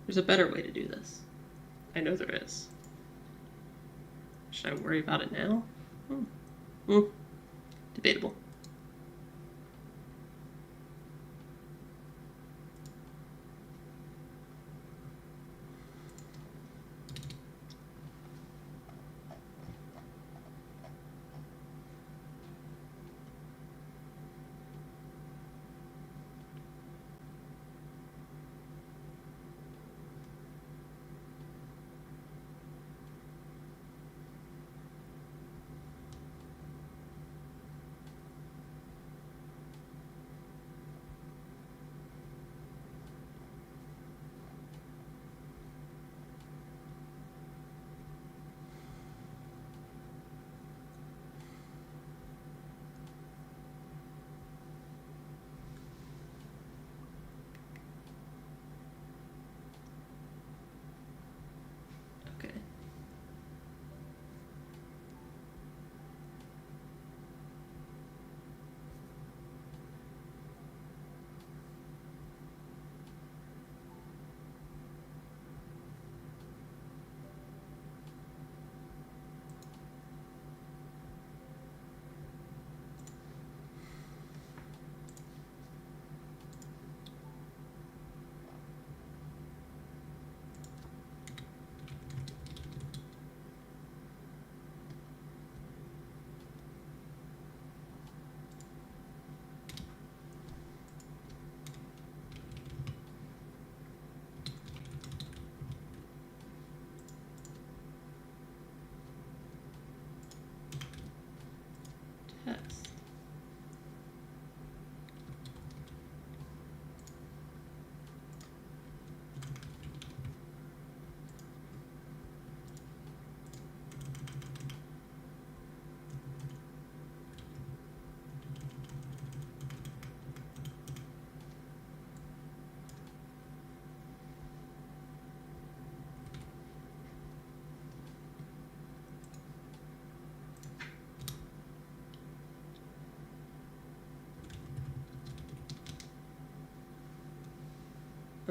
There's a better way to do this. I know there is. Should I worry about it now? Debatable.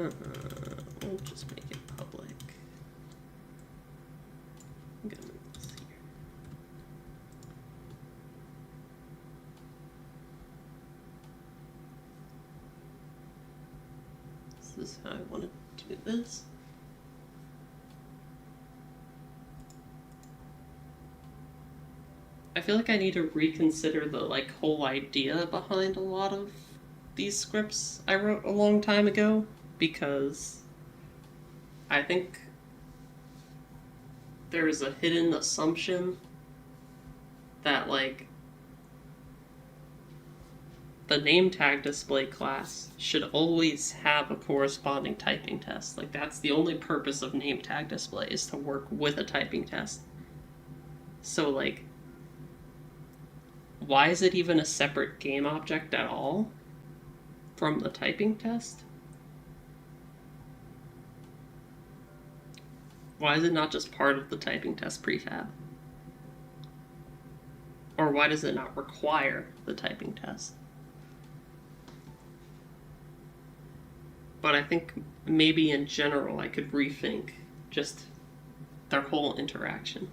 We'll just make it public. I'm gonna move this here. This is how I want to do this. I feel like I need to reconsider the whole idea behind a lot of these scripts I wrote a long time ago, because I think there is a hidden assumption that the name tag display class should always have a corresponding typing test. That's the only purpose of name tag display, is to work with a typing test. So why is it even a separate game object at all from the typing test? Why is it not just part of the typing test prefab? Or why does it not require the typing test? But I think maybe in general I could rethink just their whole interaction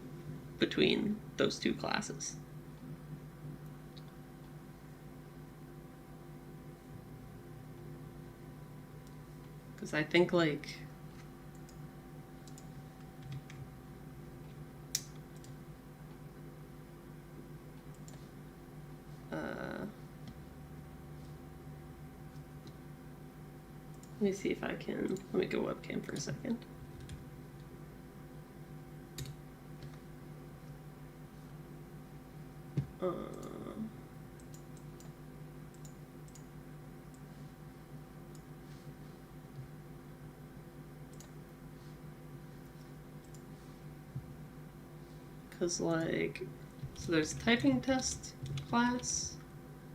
between those two classes. Because I think let me see if I can, let me go webcam for a second. Because so there's typing test class.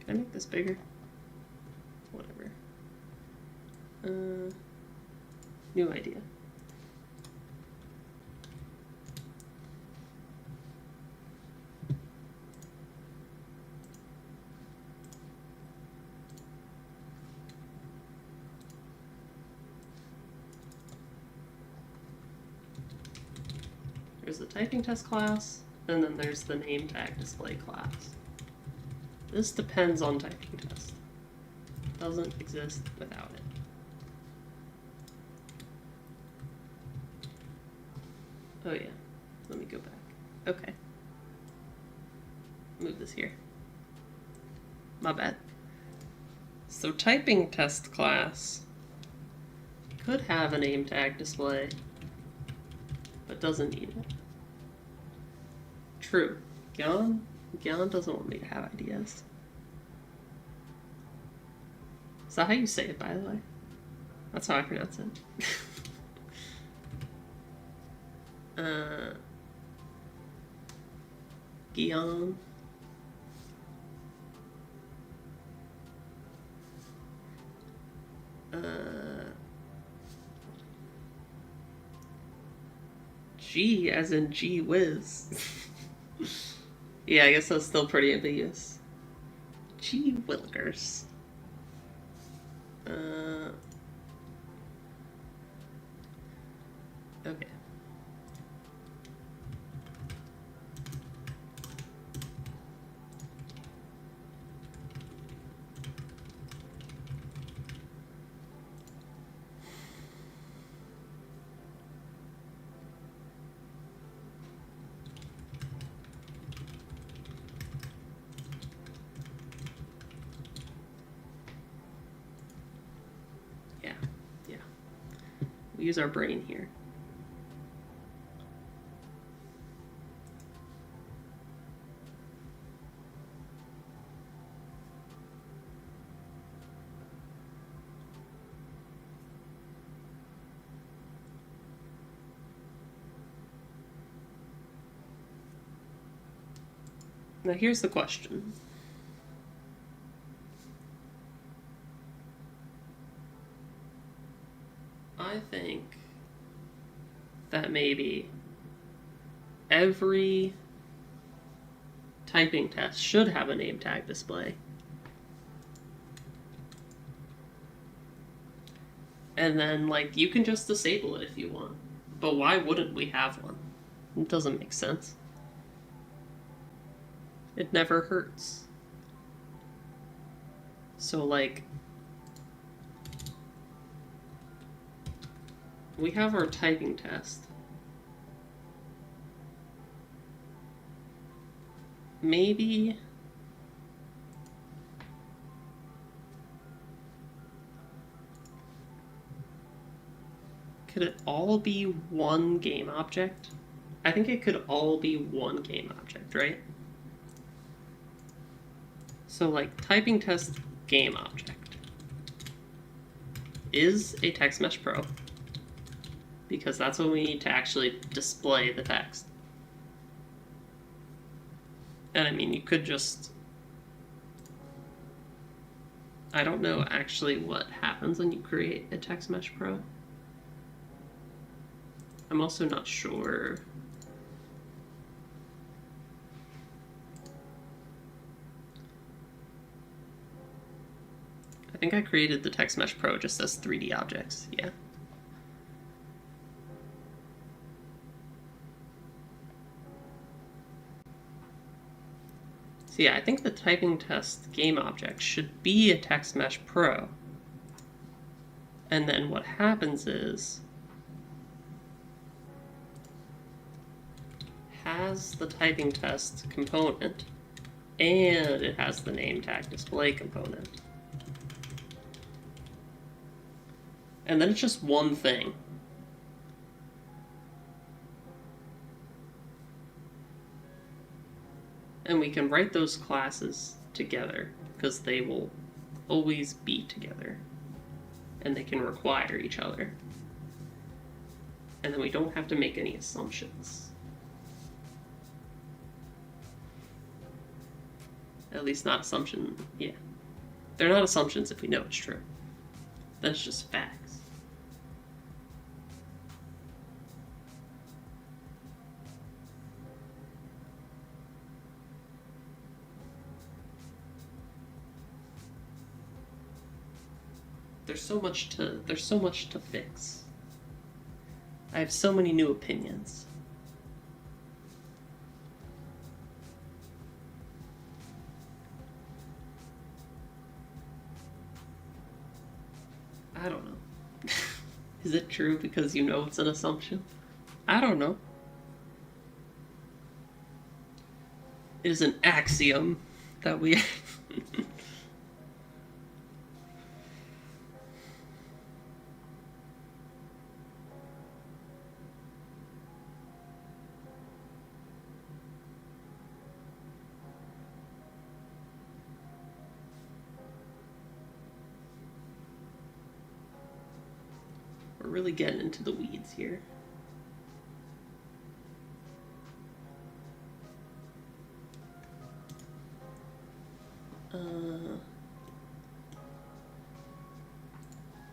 Can I make this bigger? Whatever. New idea. There's the typing test class, and then there's the name tag display class. This depends on typing test. Doesn't exist without it. Oh yeah, let me go back. Okay. Move this here. My bad. So typing test class could have a name tag display, but doesn't need it. True. Gyan doesn't want me to have ideas. Is that how you say it, by the way? That's how I pronounce it. Gyan. G as in gee whiz. Yeah, I guess that's still pretty ambiguous. Gee willikers. Okay. We use our brain here. Now here's the question. I think that maybe every typing test should have a name tag display. And then, like, you can just disable it if you want. But why wouldn't we have one? It doesn't make sense. It never hurts. So, like, we have our typing test. Maybe... could it all be one game object? I think it could all be one game object, right? So, like, typing test game object is a text mesh pro, because that's what we need to actually display the text. And I mean, you could just... I don't know actually what happens when you create a text mesh pro. I'm also not sure. I think I created the text mesh pro just as 3D objects, yeah. So yeah, I think the typing test game object should be a text mesh pro. And then what happens is, has the typing test component, and it has the name tag display component. And then it's just one thing. And we can write those classes together, because they will always be together. And they can require each other. And then we don't have to make any assumptions. At least not assumption, yeah. They're not assumptions if we know it's true. That's just facts. There's so much to fix. I have so many new opinions. I don't know. Is it true because you know it's an assumption? I don't know. It is an axiom that we... We're really getting into the weeds here.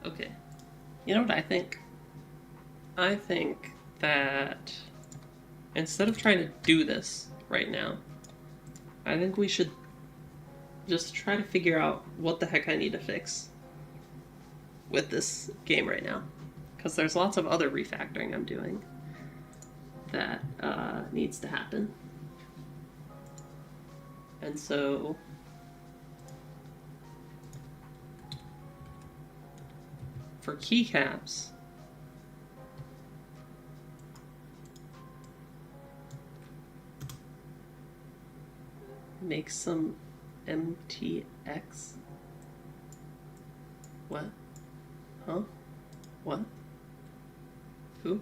Okay. You know what I think? I think that instead of trying to do this right now, I think we should just try to figure out what the heck I need to fix with this game right now. Because there's lots of other refactoring I'm doing that needs to happen. And so for keycaps, make some MTX. What? Huh? What? Who?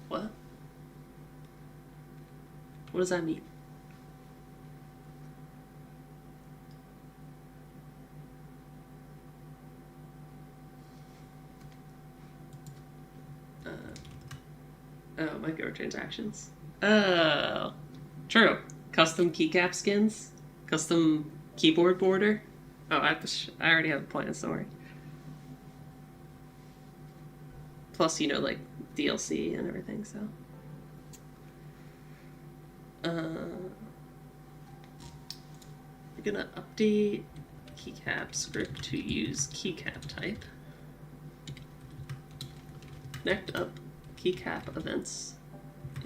What? What does that mean? Oh, microtransactions. Oh, true. Custom keycap skins? Custom keyboard border? Oh, I already have a plan, sorry. Plus, you know, like, DLC and everything, so. I'm gonna update keycap script to use keycap type. connect up keycap events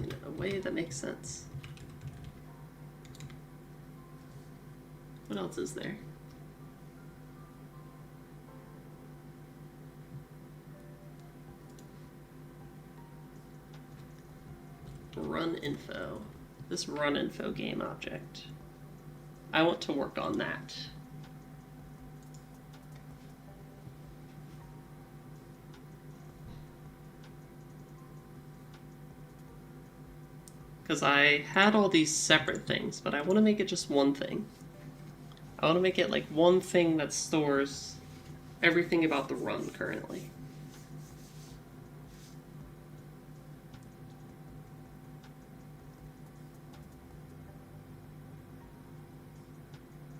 in a way that makes sense. What else is there? Run info. This run info game object. I want to work on that. Because I had all these separate things, but I want to make it just one thing. I want to make it like one thing that stores everything about the run currently.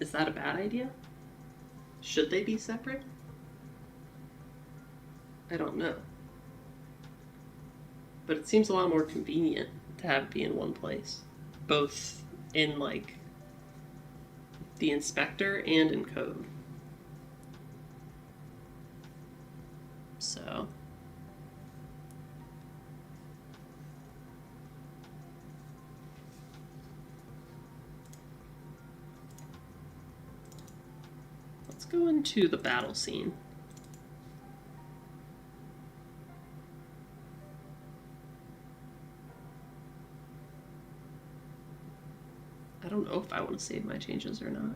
Is that a bad idea? Should they be separate? I don't know. But it seems a lot more convenient to have it be in one place. Both in like the inspector and in code. So let's go into the battle scene. I don't know if I want to save my changes or not.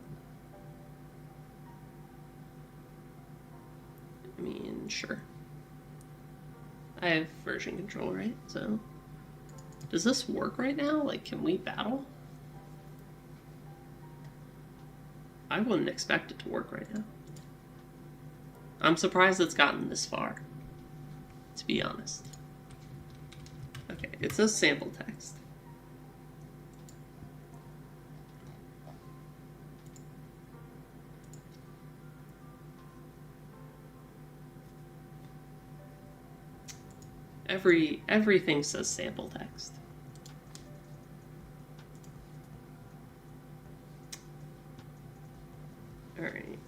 I mean, sure. I have version control, right? So, does this work right now? Like, can we battle? I wouldn't expect it to work right now. I'm surprised it's gotten this far, to be honest. Okay, it says sample text. Everything says sample text. All right.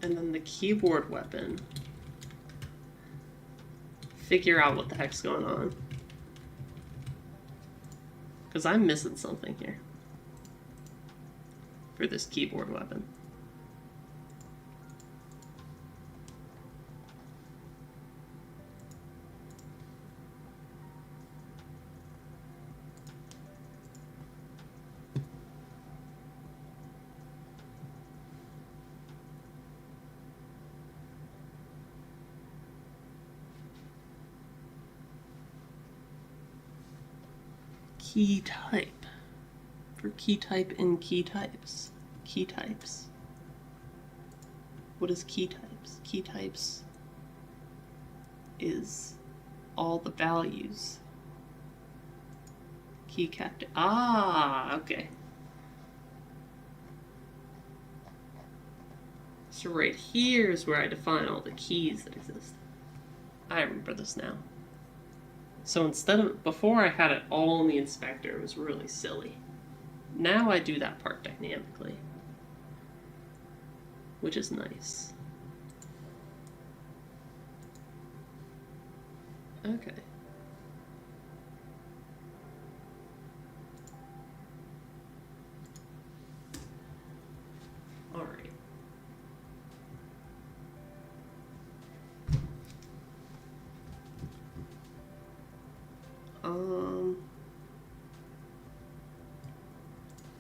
And then the keyboard weapon. Figure out what the heck's going on. Because I'm missing something here. For this keyboard weapon. Key type. For key type in key types. Key types. What is key types? Key types is all the values. Keycap. Ah, okay. So right here is where I define all the keys that exist. I remember this now. So instead of, before I had it all in the inspector, it was really silly. Now I do that part dynamically, which is nice. Okay. All right.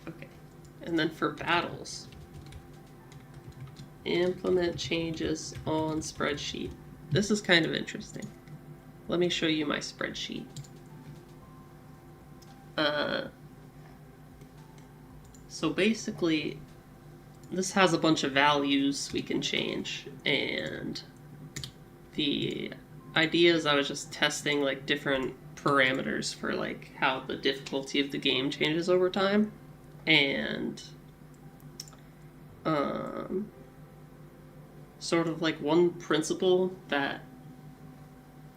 Okay. And then for battles, implement changes on spreadsheet. This is kind of interesting. Let me show you my spreadsheet. So basically, this has a bunch of values we can change, and the idea is I was just testing like different parameters for like how the difficulty of the game changes over time, and sort of like one principle that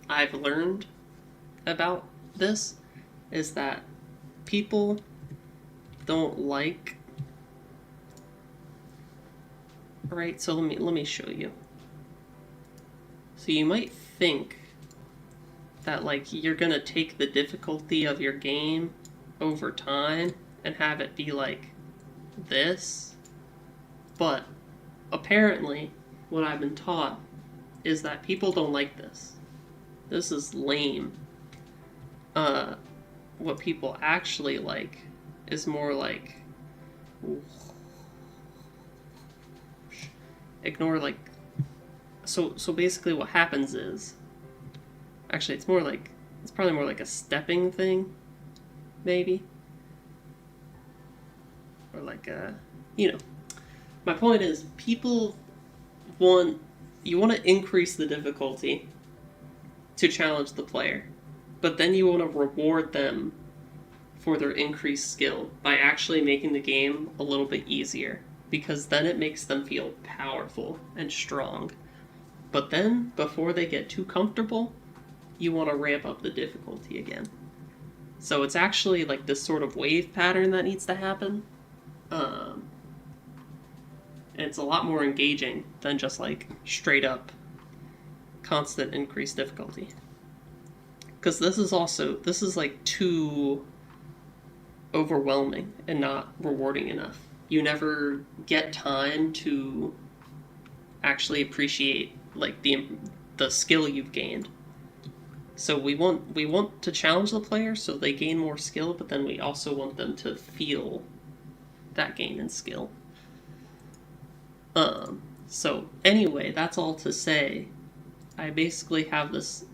I've learned about this is that people don't like. Right, so let me show you. So you might think that like you're gonna take the difficulty of your game over time and have it be like this, but apparently what I've been taught is that people don't like this. This is lame. What people actually like is more like ignore like so basically what happens is actually it's probably more like a stepping thing, maybe, or like a, you know, my point is people want you want to increase the difficulty to challenge the player, but then you want to reward them for their increased skill by actually making the game a little bit easier, because then it makes them feel powerful and strong. But then, before they get too comfortable, you want to ramp up the difficulty again. So it's actually like this sort of wave pattern that needs to happen. And it's a lot more engaging than just like straight up constant increased difficulty. Because this is like too overwhelming and not rewarding enough. You never get time to actually appreciate like the skill you've gained. So we want to challenge the player so they gain more skill, but then we also want them to feel that gain in skill. So anyway, that's all to say, I basically have this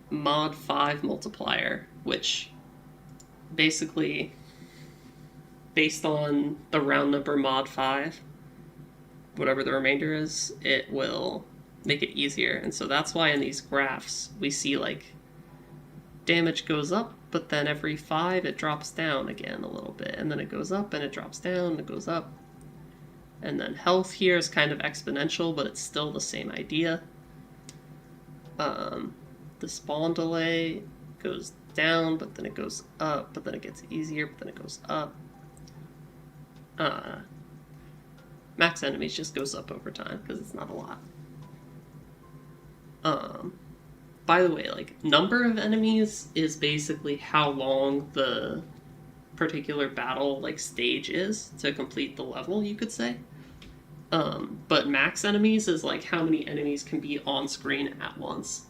mod 5 multiplier, which basically, based on the round number mod 5, whatever the remainder is, it will make it easier. And so that's why in these graphs we see like damage goes up, but then every 5 it drops down again a little bit, and then it goes up and it drops down and it goes up. And then health here is kind of exponential, but it's still the same idea. The spawn delay goes down, but then it goes up, but then it gets easier, but then it goes up. Max enemies just goes up over time because it's not a lot. By the way, like, number of enemies is basically how long the particular battle like stage is to complete the level, you could say. But max enemies is like how many enemies can be on screen at once,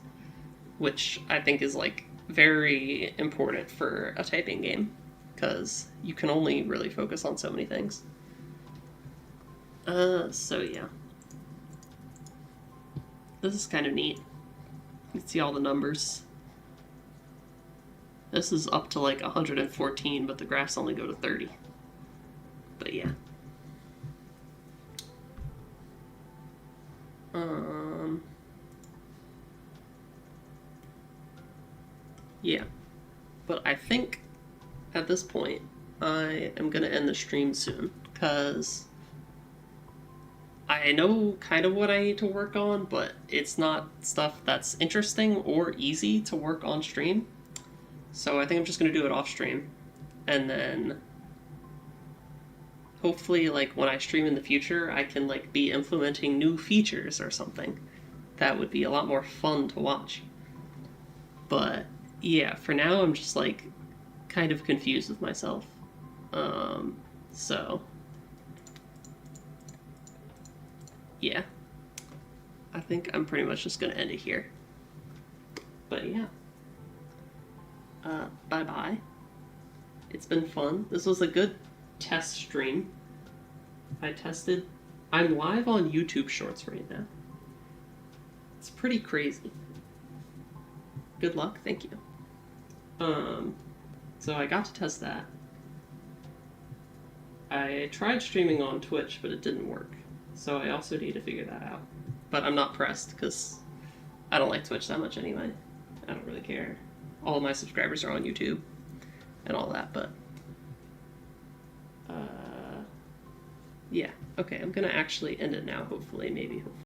which I think is like very important for a typing game because you can only really focus on so many things. So yeah, this is kind of neat. You can see all the numbers. This is up to like 114, but the graphs only go to 30. But yeah. Yeah. But I think at this point I am gonna end the stream soon because I know kind of what I need to work on, but it's not stuff that's interesting or easy to work on stream. So I think I'm just going to do it off stream. And then hopefully like when I stream in the future, I can like be implementing new features or something. That would be a lot more fun to watch. But yeah, for now I'm just like kind of confused with myself. So yeah, I think I'm pretty much just gonna end it here. But yeah, bye bye. It's been fun. This was a good test stream. I'm live on YouTube Shorts right now. It's pretty crazy. Good luck, thank you. So I got to test that. I tried streaming on Twitch, but it didn't work. So I also need to figure that out. But I'm not pressed, because I don't like Twitch that much anyway. I don't really care. All of my subscribers are on YouTube and all that, but yeah. Okay, I'm gonna actually end it now, hopefully, maybe.